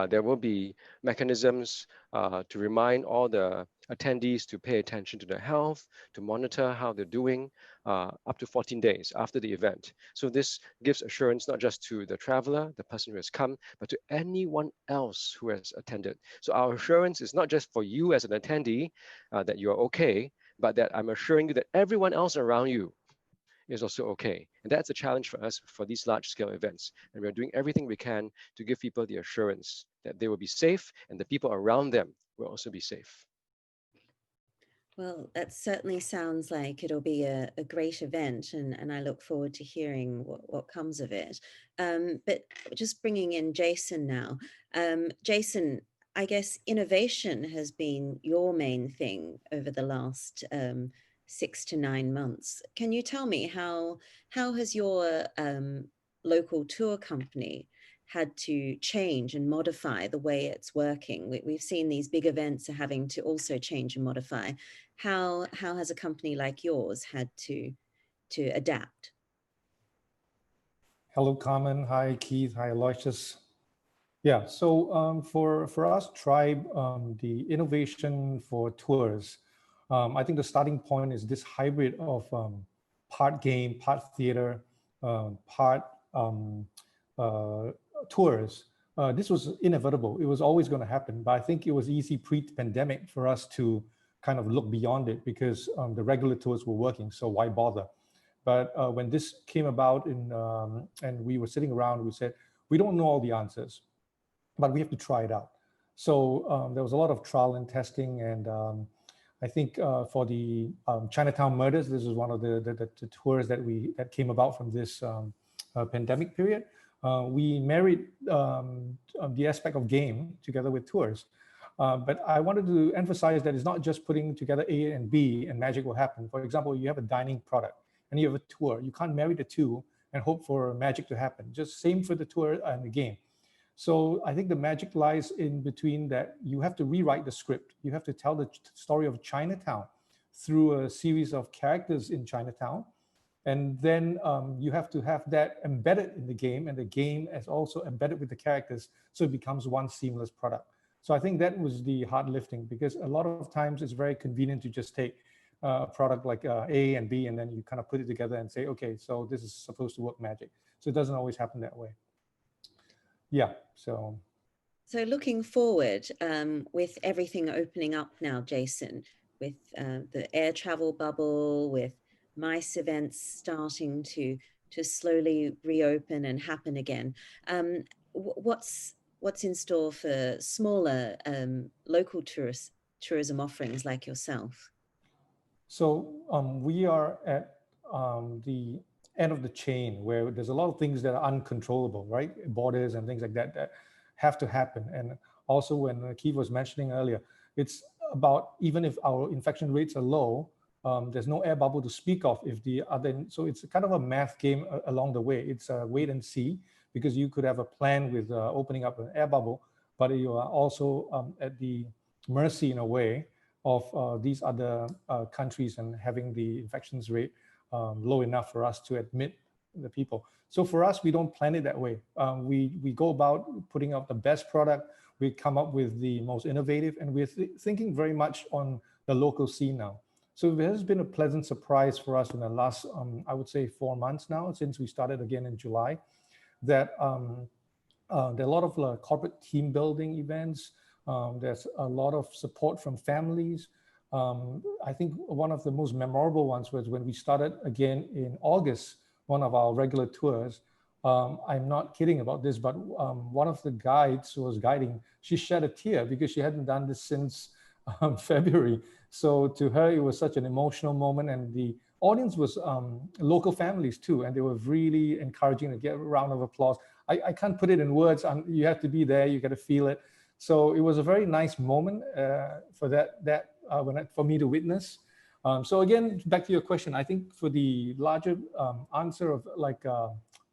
there will be mechanisms to remind all the attendees to pay attention to their health, to monitor how they're doing up to 14 days after the event. So this gives assurance not just to the traveler, the person who has come, but to anyone else who has attended. So our assurance is not just for you as an attendee that you're okay, but that I'm assuring you that everyone else around you is also okay. And that's a challenge for us for these large scale events. And we're doing everything we can to give people the assurance that they will be safe and the people around them will also be safe. Well, that certainly sounds like it'll be a great event, and I look forward to hearing what comes of it. But just bringing in Jason now. Jason, I guess innovation has been your main thing over the last 6 to 9 months. Can you tell me how has your local tour company had to change and modify the way it's working? We've seen these big events are having to also change and modify. How has a company like yours had to adapt? Hello, Carmen. Hi, Keith. Hi, Aloysius. Yeah, so for us, Tribe, the innovation for tours, I think the starting point is this hybrid of part game, part theater, part tours. This was inevitable. It was always going to happen, but I think it was easy pre-pandemic for us to kind of look beyond it because the regular tours were working, so why bother? But when this came about and we were sitting around, we said, we don't know all the answers, but we have to try it out. So there was a lot of trial and testing, and I think for the Chinatown Murders, this is one of the tours that came about from this pandemic period. We married the aspect of game together with tours. But I wanted to emphasize that it's not just putting together A and B and magic will happen. For example, you have a dining product and you have a tour. You can't marry the two and hope for magic to happen. Just same for the tour and the game. So I think the magic lies in between that you have to rewrite the script. You have to tell the story of Chinatown through a series of characters in Chinatown. And then you have to have that embedded in the game, and the game is also embedded with the characters, so it becomes one seamless product. So I think that was the hard lifting, because a lot of times it's very convenient to just take a product like A and B, and then you kind of put it together and say, okay, so this is supposed to work magic. So it doesn't always happen that way. Yeah, so. So looking forward, with everything opening up now, Jason, with the air travel bubble, with MICE events starting to slowly reopen and happen again, what's in store for smaller local tourism offerings like yourself? So we are at the end of the chain where there's a lot of things that are uncontrollable, right? Borders and things like that that have to happen. And also when Keith was mentioning earlier, it's about even if our infection rates are low, there's no air bubble to speak of if the other, so it's kind of a math game along the way. It's a wait and see, because you could have a plan with opening up an air bubble, but you are also at the mercy in a way of these other countries and having the infections rate low enough for us to admit the people. So for us, we don't plan it that way. We go about putting out the best product. We come up with the most innovative, and we're thinking very much on the local scene now. So it has been a pleasant surprise for us in the last, I would say 4 months now, since we started again in July, that there are a lot of corporate team building events. There's a lot of support from families. I think one of the most memorable ones was when we started again in August, one of our regular tours. I'm not kidding about this, but one of the guides who was guiding, she shed a tear because she hadn't done this since February. So to her, it was such an emotional moment, and the audience was local families too, and they were really encouraging to get a round of applause. I can't put it in words. You have to be there. You got to feel it. So it was a very nice moment for me to witness. So again, back to your question, I think for the larger answer of like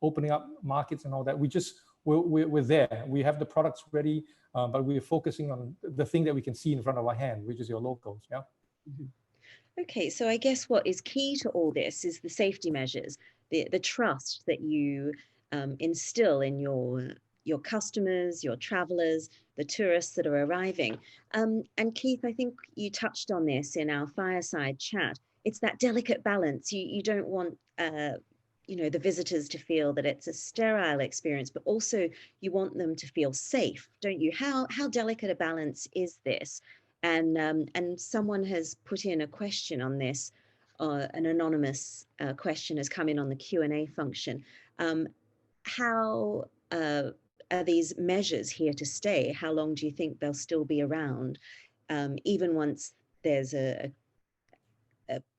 opening up markets and all that, we're there. We have the products ready, but we're focusing on the thing that we can see in front of our hand, which is your locals. Yeah. Mm-hmm. Okay, so I guess what is key to all this is the safety measures, the trust that you instill in your customers, your travelers, the tourists that are arriving. And Keith, I think you touched on this in our fireside chat. It's that delicate balance. You don't want the visitors to feel that it's a sterile experience, but also you want them to feel safe, don't you? How delicate a balance is this? And someone has put in a question on this. An anonymous question has come in on the Q&A function. How are these measures here to stay? How long do you think they'll still be around, even once there's a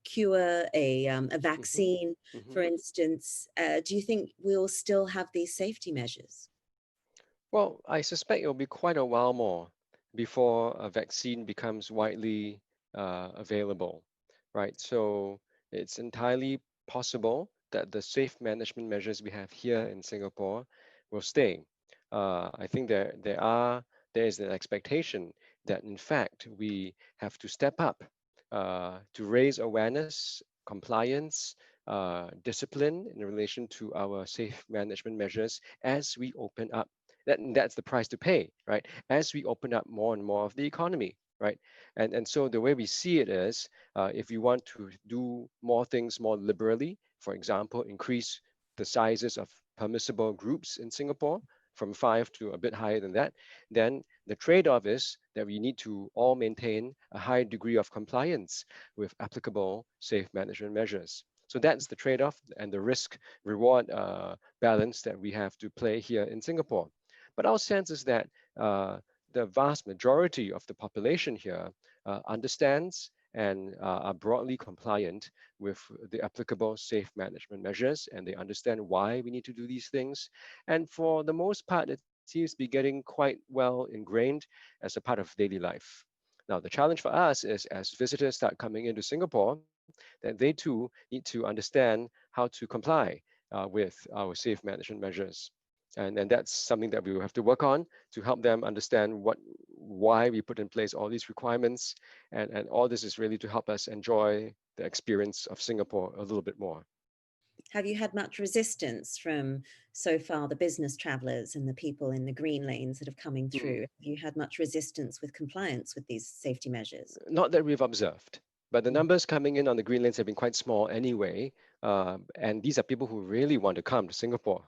cure, a vaccine, for instance? Do you think we'll still have these safety measures? Well, I suspect it'll be quite a while more before a vaccine becomes widely available, right? So it's entirely possible that the safe management measures we have here in Singapore will stay. I think there is an expectation that in fact we have to step up to raise awareness, compliance, discipline in relation to our safe management measures as we open up. That's the price to pay, right? As we open up more and more of the economy, right? And so the way we see it is, if you want to do more things more liberally, for example, increase the sizes of permissible groups in Singapore from 5 to a bit higher than that, then the trade-off is that we need to all maintain a high degree of compliance with applicable safe management measures. So that's the trade-off and the risk-reward balance that we have to play here in Singapore. But our sense is that the vast majority of the population here understands and are broadly compliant with the applicable safe management measures, and they understand why we need to do these things. And for the most part, it seems to be getting quite well ingrained as a part of daily life. Now, the challenge for us is as visitors start coming into Singapore, that they too need to understand how to comply with our safe management measures. And that's something that we will have to work on to help them understand why we put in place all these requirements. And all this is really to help us enjoy the experience of Singapore a little bit more. Have you had much resistance from, so far, the business travelers and the people in the green lanes that have coming through? Have you had much resistance with compliance with these safety measures? Not that we've observed. But the numbers coming in on the green lanes have been quite small anyway. And these are people who really want to come to Singapore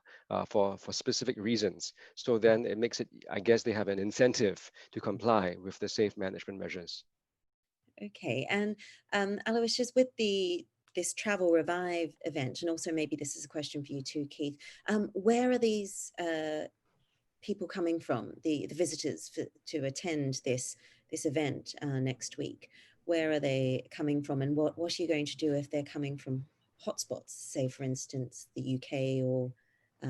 for specific reasons. So then it makes it, I guess they have an incentive to comply with the safe management measures. Okay, and Aloysius, with this Travel Revive event, and also maybe this is a question for you too, Keith, where are these people coming from, the visitors to attend this event next week? Where are they coming from, and what are you going to do if they're coming from hotspots, say for instance the UK or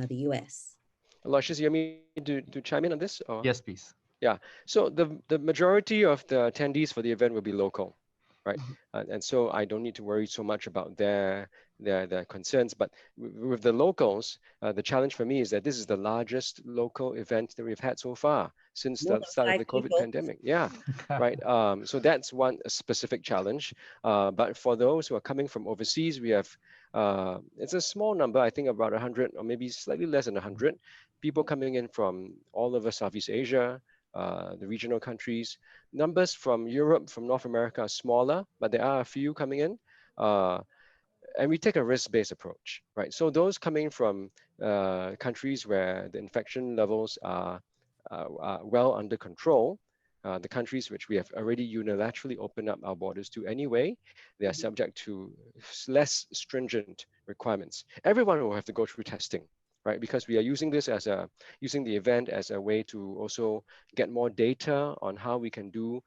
the US? Aloysius, you want me to chime in on this? Or? Yes, please. Yeah, so the majority of the attendees for the event will be local, right? And so I don't need to worry so much about their concerns. But with the locals, the challenge for me is that this is the largest local event that we've had so far since More the than start of 5 the COVID people. pandemic. Yeah, right. So that's one specific challenge. But for those who are coming from overseas, we have it's a small number, I think about 100 or maybe slightly less than 100 people coming in from all over Southeast Asia, the regional countries. Numbers from Europe, from North America are smaller, but there are a few coming in. And we take a risk-based approach, right? So those coming from countries where the infection levels are well under control, the countries which we have already unilaterally opened up our borders to anyway, they are subject to less stringent requirements. Everyone will have to go through testing, right? Because we are using this as using the event as a way to also get more data on how we can do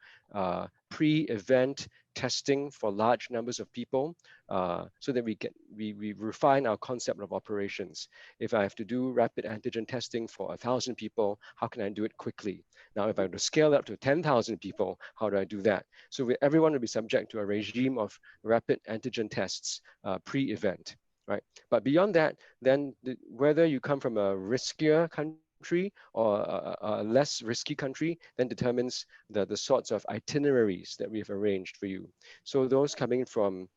pre-event testing for large numbers of people, so that we refine our concept of operations. If I have to do rapid antigen testing for 1,000 people, how can I do it quickly? Now, if I have to scale up to 10,000 people, how do I do that? So everyone will be subject to a regime of rapid antigen tests pre-event. Right. But beyond that, then whether you come from a riskier country or a less risky country, then determines the sorts of itineraries that we have arranged for you. So those coming from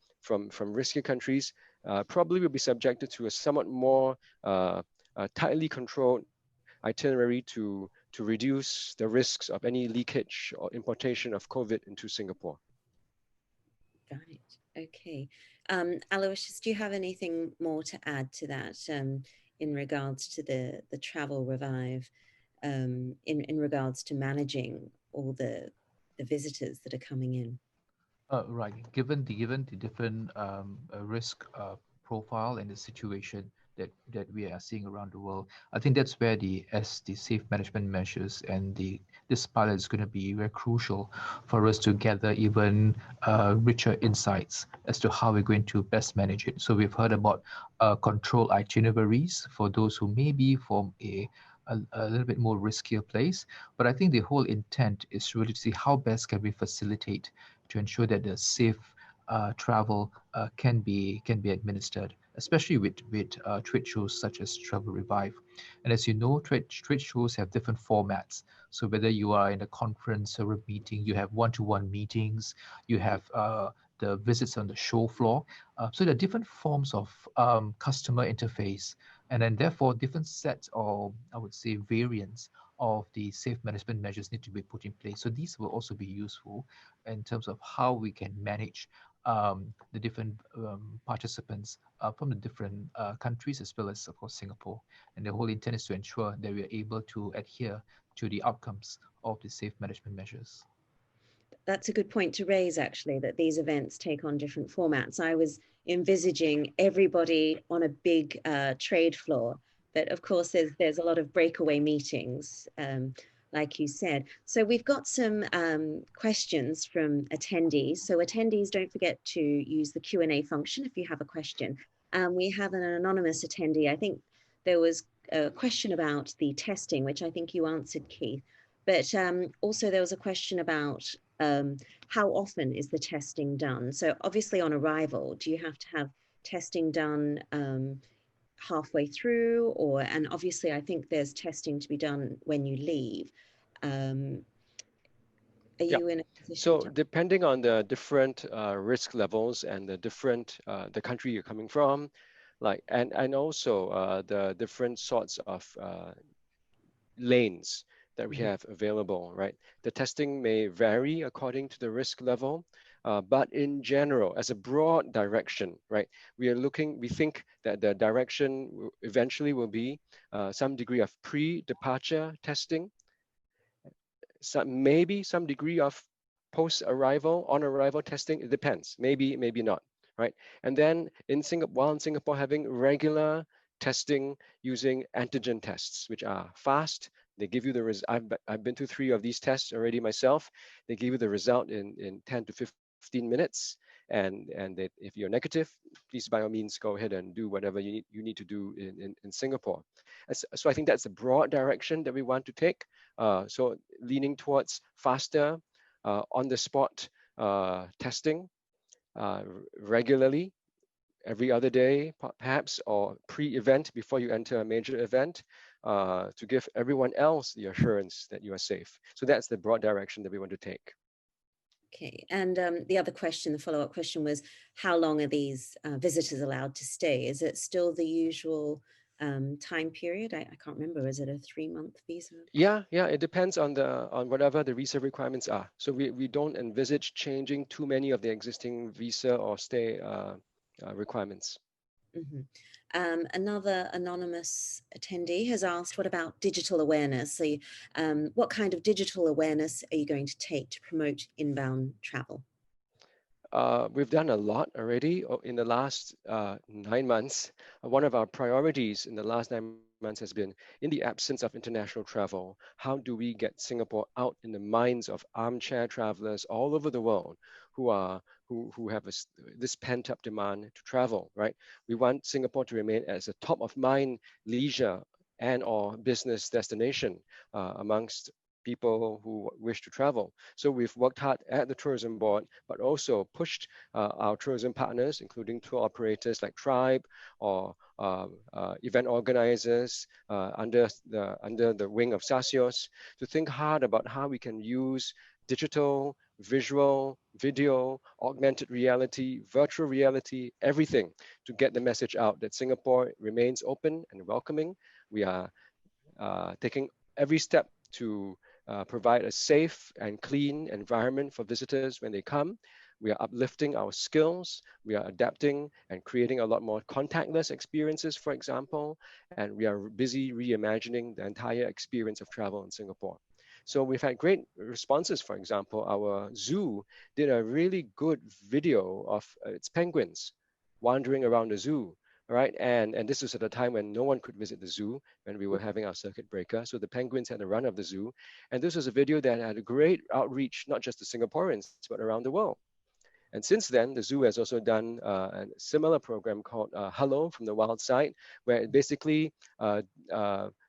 risky countries probably will be subjected to a somewhat more tightly controlled itinerary to reduce the risks of any leakage or importation of COVID into Singapore. Right. Okay. Aloysius, do you have anything more to add to that in regards to the Travel Revive, in regards to managing all the visitors that are coming in? Right. Given the different risk profile and the situation that we are seeing around the world, I think that's where the safe management measures and this pilot is going to be very crucial for us to gather even richer insights as to how we're going to best manage it. So we've heard about control itineraries for those who may be from a little bit more riskier place, but I think the whole intent is really to see how best can we facilitate to ensure that the safe travel can be administered, especially with trade shows such as Travel Revive. And as you know, trade shows have different formats. So whether you are in a conference or a meeting, you have one-to-one meetings, you have the visits on the show floor. So there are different forms of customer interface, and then therefore different sets of, I would say, variants of the safe management measures need to be put in place. So these will also be useful in terms of how we can manage the different participants from the different countries, as well as, of course, Singapore. And the whole intent is to ensure that we are able to adhere to the outcomes of the safe management measures. That's a good point to raise, actually, that these events take on different formats. I was envisaging everybody on a big trade floor, but of course there's a lot of breakaway meetings, like you said. So we've got some questions from attendees. So attendees, don't forget to use the Q&A function if you have a question. We have an anonymous attendee. I think there was a question about the testing, which I think you answered, Keith. But also there was a question about how often is the testing done? So obviously on arrival, do you have to have testing done halfway through, and obviously I think there's testing to be done when you leave. Are you in a position? So depending on the different risk levels and the different the country you're coming from, like and also the different sorts of lanes that we have available, right? The testing may vary according to the risk level. But in general, as a broad direction, right, we think that the direction eventually will be some degree of pre-departure testing, maybe some degree of post-arrival, on-arrival testing. It depends. Maybe, maybe not, right? And then in Singapore, while in Singapore, having regular testing using antigen tests, which are fast. They give you the I've been through 3 of these tests already myself. They give you the result in 10 to 15 minutes. And if you're negative, please by all means go ahead and do whatever you need to do in Singapore. So I think that's the broad direction that we want to take. So leaning towards faster, on-the-spot testing regularly, every other day, perhaps, or pre-event before you enter a major event, to give everyone else the assurance that you are safe. So that's the broad direction that we want to take. Okay, and the other question, the follow-up question was, how long are these visitors allowed to stay? Is it still the usual time period? I can't remember. Is it a 3-month visa? Yeah, it depends on whatever the visa requirements are. So we don't envisage changing too many of the existing visa or stay requirements. Mm-hmm. Another anonymous attendee has asked, what about digital awareness? So what kind of digital awareness are you going to take to promote inbound travel? We've done a lot already in the last 9 months. One of our priorities in the last 9 months has been, in the absence of international travel, how do we get Singapore out in the minds of armchair travelers all over the world who have this pent-up demand to travel, right? We want Singapore to remain as a top-of-mind leisure and or business destination amongst people who wish to travel. So we've worked hard at the tourism board, but also pushed our tourism partners, including tour operators like Tribe or event organizers under the wing of SASIOS, to think hard about how we can use digital, visual, video, augmented reality, virtual reality, everything to get the message out that Singapore remains open and welcoming. We are taking every step to provide a safe and clean environment for visitors when they come. We are uplifting our skills. We are adapting and creating a lot more contactless experiences, for example, and we are busy reimagining the entire experience of travel in Singapore. So we've had great responses. For example, our zoo did a really good video of its penguins wandering around the zoo. Right, and this was at a time when no one could visit the zoo, when we were having our circuit breaker. So the penguins had a run of the zoo, and this was a video that had a great outreach, not just to Singaporeans, but around the world. And since then, the zoo has also done a similar program called Hello from the Wild Side, where it basically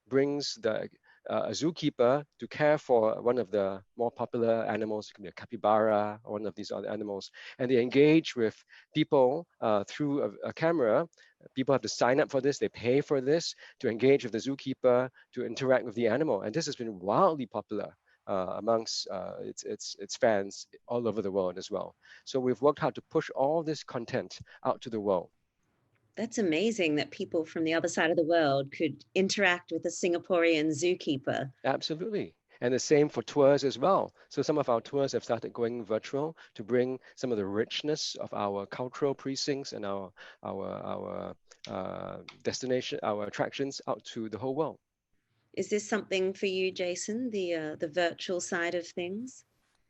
brings a zookeeper to care for one of the more popular animals. It can be a capybara or one of these other animals. And they engage with people through a camera. People have to sign up for this. They pay for this to engage with the zookeeper, to interact with the animal. And this has been wildly popular amongst its fans all over the world as well. So we've worked hard to push all this content out to the world. That's amazing that people from the other side of the world could interact with a Singaporean zookeeper. Absolutely. And the same for tours as well. So some of our tours have started going virtual to bring some of the richness of our cultural precincts and our destination, our attractions out to the whole world. Is this something for you, Jason, the virtual side of things?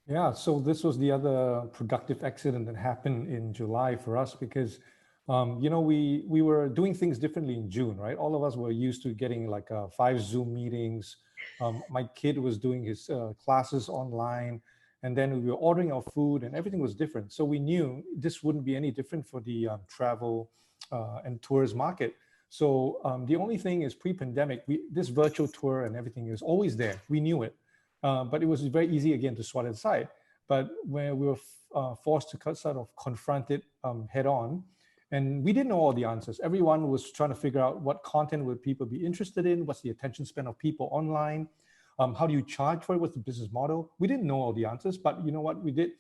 Yeah, so this was the other productive accident that happened in July for us because we were doing things differently in June, right? All of us were used to getting like 5 Zoom meetings. My kid was doing his classes online, and then we were ordering our food, and everything was different. So we knew this wouldn't be any different for the travel and tours market. So the only thing is, pre-pandemic, this virtual tour and everything is always there. We knew it, but it was very easy again to swat it aside. But when we were forced to sort of confront it head on, and we didn't know all the answers. Everyone was trying to figure out what content would people be interested in, what's the attention span of people online, how do you charge for it, what's the business model? We didn't know all the answers, but you know what we did?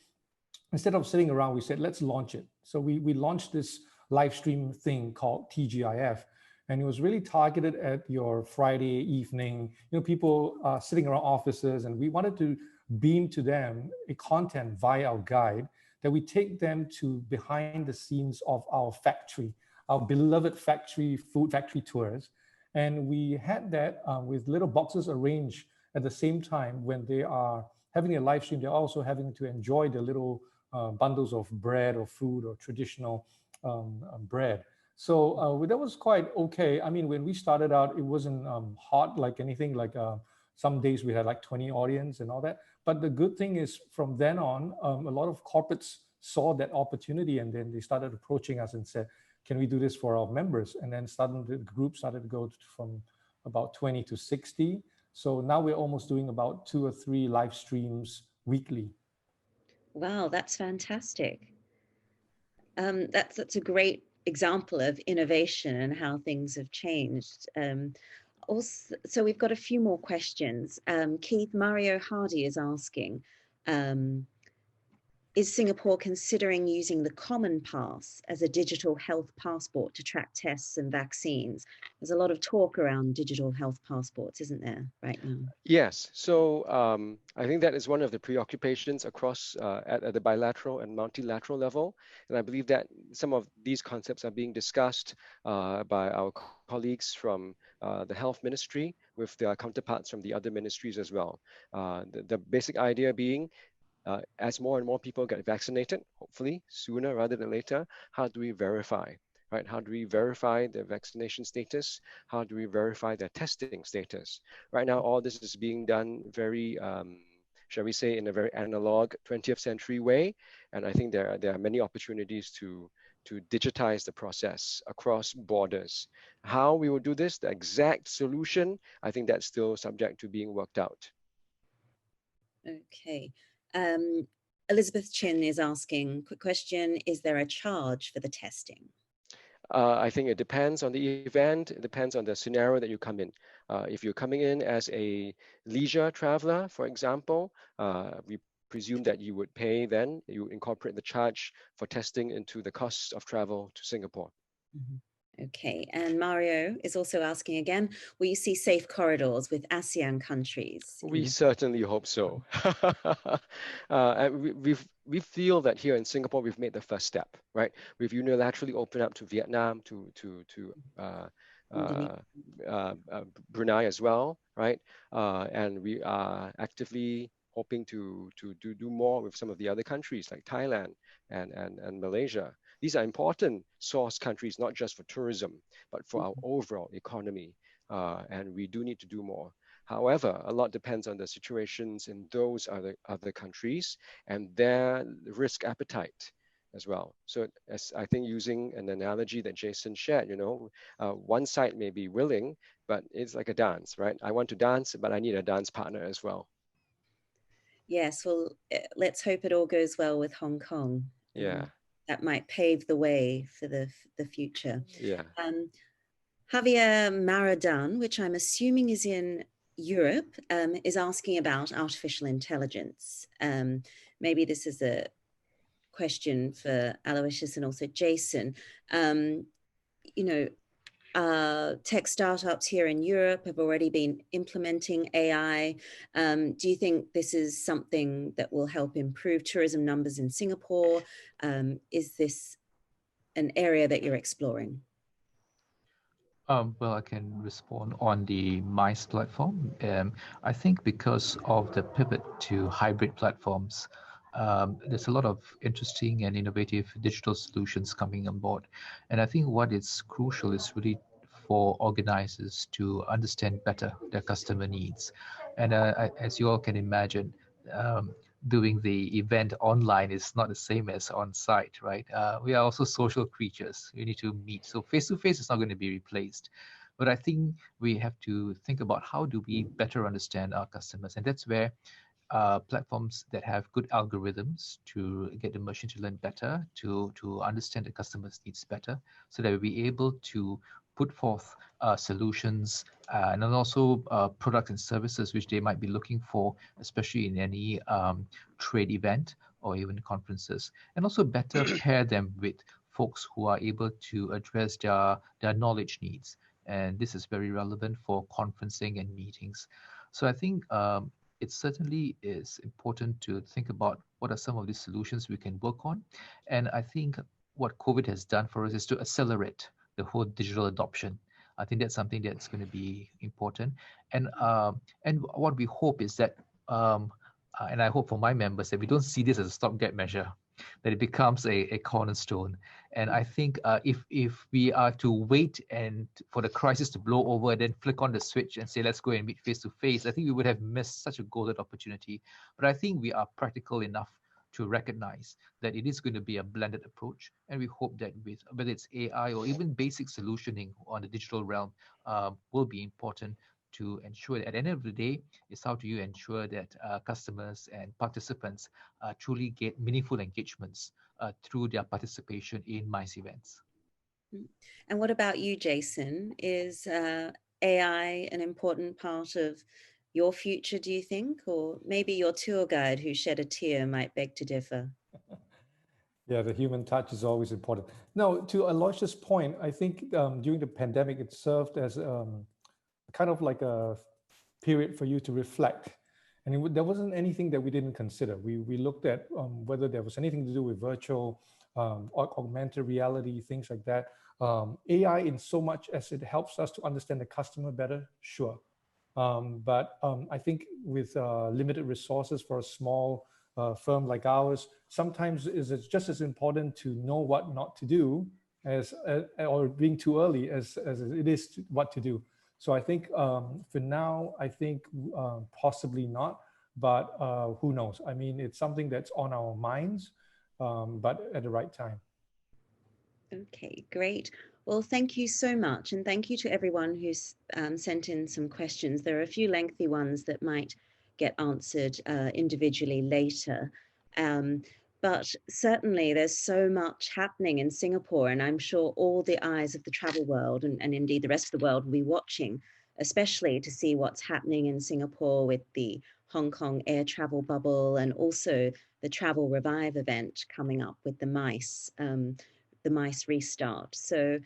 Instead of sitting around, we said, let's launch it. So we launched this live stream thing called TGIF, and it was really targeted at your Friday evening, people sitting around offices, and we wanted to beam to them a content via our guide that we take them to behind the scenes of our factory, our beloved factory, food factory tours. And we had that with little boxes arranged at the same time. When they are having a live stream, they're also having to enjoy the little bundles of bread or food or traditional bread. So that was quite okay. I mean, when we started out, it wasn't hot like anything. Like some days we had like 20 audience and all that. But the good thing is from then on, a lot of corporates saw that opportunity, and then they started approaching us and said, can we do this for our members? And then the group started to go from about 20 to 60. So now we're almost doing about 2 or 3 live streams weekly. Wow, that's fantastic. That's a great example of innovation and how things have changed. Also, so we've got a few more questions. Keith, Mario Hardy is asking, is Singapore considering using the Common Pass as a digital health passport to track tests and vaccines? There's a lot of talk around digital health passports, isn't there, right now? Yes, so I think that is one of the preoccupations across at the bilateral and multilateral level. And I believe that some of these concepts are being discussed by our colleagues from the health ministry with their counterparts from the other ministries as well. The basic idea being, as more and more people get vaccinated, hopefully sooner rather than later, how do we verify, right? How do we verify their vaccination status? How do we verify their testing status? Right now, all this is being done very, shall we say, in a very analog 20th century way. And I think there are many opportunities to digitize the process across borders. How we will do this, the exact solution, I think that's still subject to being worked out. Okay. Elizabeth Chin is asking, quick question, is there a charge for the testing? I think it depends on the event. It depends on the scenario that you come in. If you're coming in as a leisure traveler, for example, we presume that you would pay then, you incorporate the charge for testing into the cost of travel to Singapore. Mm-hmm. Okay, and Mario is also asking again, will you see safe corridors with ASEAN countries? We certainly hope so. And we feel that here in Singapore, we've made the first step, right? We've unilaterally opened up to Vietnam, to Brunei as well, right? And we are actively hoping to do more with some of the other countries like Thailand and Malaysia. These are important source countries, not just for tourism, but for our overall economy. And we do need to do more. However, a lot depends on the situations in those other countries and their risk appetite as well. So as I think using an analogy that Jason shared, one side may be willing, but it's like a dance, right? I want to dance, but I need a dance partner as well. Yes, well, let's hope it all goes well with Hong Kong. Yeah. That might pave the way for the future. Yeah. Javier Maradan, which I'm assuming is in Europe, is asking about artificial intelligence. Maybe this is a question for Aloysius and also Jason. Tech startups here in Europe have already been implementing AI. Do you think this is something that will help improve tourism numbers in Singapore? Is this an area that you're exploring? Well, I can respond on the MICE platform. I think because of the pivot to hybrid platforms, there's a lot of interesting and innovative digital solutions coming on board. And I think what is crucial is really for organizers to understand better their customer needs. And as you all can imagine, doing the event online is not the same as on site, right? We are also social creatures. We need to meet. So face-to-face is not going to be replaced. But I think we have to think about how do we better understand our customers. And that's where platforms that have good algorithms to get the machine to learn better, to understand the customer's needs better, so that we'll be able to put forth solutions and then also products and services which they might be looking for, especially in any trade event or even conferences, and also better pair them with folks who are able to address their knowledge needs. And this is very relevant for conferencing and meetings. So I think it certainly is important to think about what are some of the solutions we can work on. And I think what COVID has done for us is to accelerate the whole digital adoption. I think that's something that's going to be important. And what we hope is that, and I hope for my members, that we don't see this as a stopgap measure, that it becomes a cornerstone. And I think if we are to wait and for the crisis to blow over and then flick on the switch and say, let's go and meet face to face, I think we would have missed such a golden opportunity. But I think we are practical enough to recognize that it is going to be a blended approach. And we hope that with whether it's AI or even basic solutioning on the digital realm will be important to ensure that at the end of the day, is how do you ensure that customers and participants truly get meaningful engagements through their participation in MICE events. And what about you, Jason? Is AI an important part of your future, do you think? Or maybe your tour guide who shed a tear might beg to differ? Yeah, the human touch is always important. No, to Aloysius' point, I think during the pandemic, it served as kind of like a period for you to reflect. And there wasn't anything that we didn't consider. We looked at whether there was anything to do with virtual, augmented reality, things like that. AI in so much as it helps us to understand the customer better, sure. But I think with limited resources for a small firm like ours, sometimes it's just as important to know what not to do as or being too early as it is what to do. So I think for now, I think possibly not, but who knows? I mean, it's something that's on our minds, but at the right time. Okay, great. Well, thank you so much. And thank you to everyone who's sent in some questions. There are a few lengthy ones that might get answered individually later. But certainly there's so much happening in Singapore, and I'm sure all the eyes of the travel world and indeed the rest of the world will be watching, especially to see what's happening in Singapore with the Hong Kong air travel bubble and also the Travel Revive event coming up with the MICE restart. So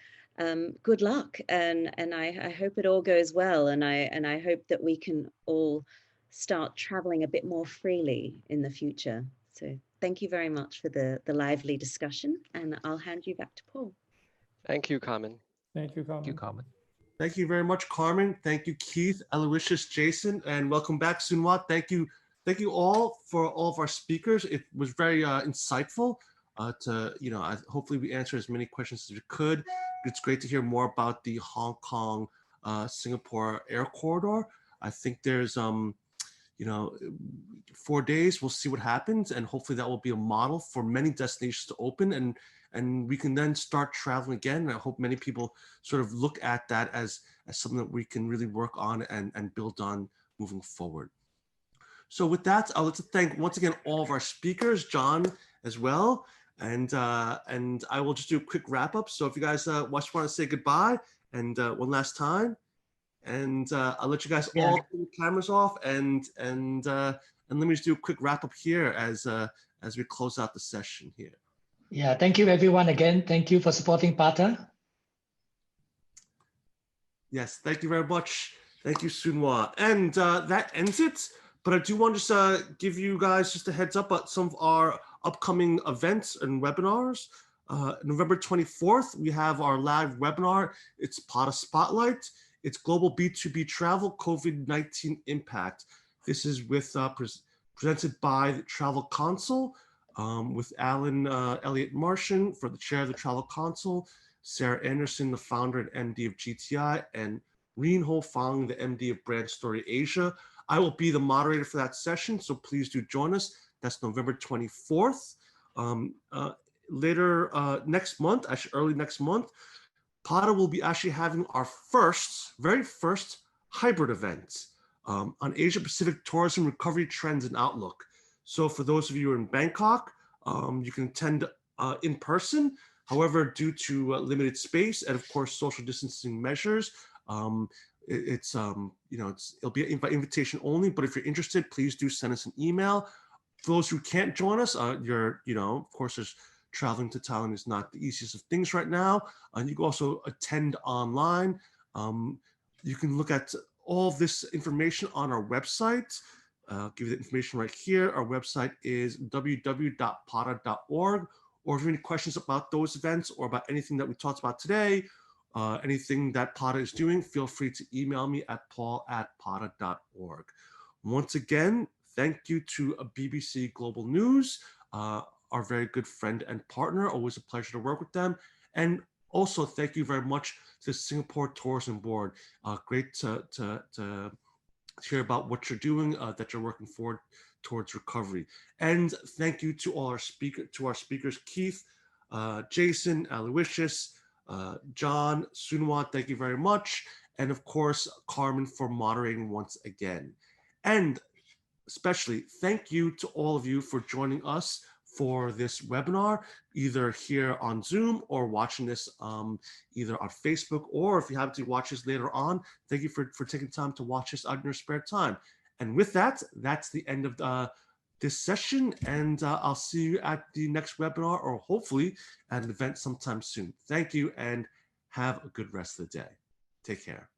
good luck, and I hope it all goes well, and I hope that we can all start traveling a bit more freely in the future. So thank you very much for the lively discussion, and I'll hand you back to Paul. Thank you, Carmen. Thank you, Carmen. Thank you, Carmen. Thank you very much, Carmen. Thank you, Keith, Aloysius, Jason, and welcome back, Sunwat. Thank you all for all of our speakers. It was very insightful. Hopefully we answer as many questions as we could. It's great to hear more about the Hong Kong, Singapore air corridor. I think there's 4 days, we'll see what happens, and hopefully that will be a model for many destinations to open, and we can then start traveling again. And I hope many people sort of look at that as something that we can really work on and build on moving forward. So with that, I'd like to thank once again all of our speakers, John as well, and I will just do a quick wrap up. So if you guys just want to say goodbye and one last time. And I'll let you guys all turn the cameras off, and let me just do a quick wrap up here as we close out the session here. Yeah, thank you everyone again. Thank you for supporting PATA. Yes, thank you very much. Thank you, Sunwat. And that ends it. But I do want to just give you guys just a heads up about some of our upcoming events and webinars. November 24th, we have our live webinar. It's PATA Spotlight. It's Global B2B Travel COVID-19 Impact. This is with presented by the Travel Council with Alan Elliott Martian for the chair of the Travel Council, Sarah Anderson, the founder and MD of GTI, and Reen Ho Fang, the MD of Brand Story Asia. I will be the moderator for that session, so please do join us. That's November 24th. Later next month, actually early next month, PATA will be actually having our very first hybrid event on Asia Pacific tourism recovery trends and outlook. So for those of you who are in Bangkok, you can attend in person. However, due to limited space and of course social distancing measures, it'll be an invitation only. But if you're interested, please do send us an email. For those who can't join us, of course, there's traveling to Thailand is not the easiest of things right now. And you can also attend online. You can look at all this information on our website. I'll give you the information right here. Our website is www.pada.org. Or if you have any questions about those events or about anything that we talked about today, anything that PADA is doing, feel free to email me at paul@pada.org. Once again, thank you to BBC Global News, our very good friend and partner. Always a pleasure to work with them. And also, thank you very much to the Singapore Tourism Board. Great to hear about what you're doing, that you're working forward towards recovery. And thank you to all our speakers, Keith, Jason, Aloysius, John, Sunwat, thank you very much. And of course, Carmen for moderating once again. And especially thank you to all of you for joining us for this webinar, either here on Zoom or watching this either on Facebook, or if you happen to watch this later on, thank you for taking time to watch this on your spare time. And with that, that's the end of this session, and I'll see you at the next webinar, or hopefully at an event sometime soon. Thank you, and have a good rest of the day. Take care.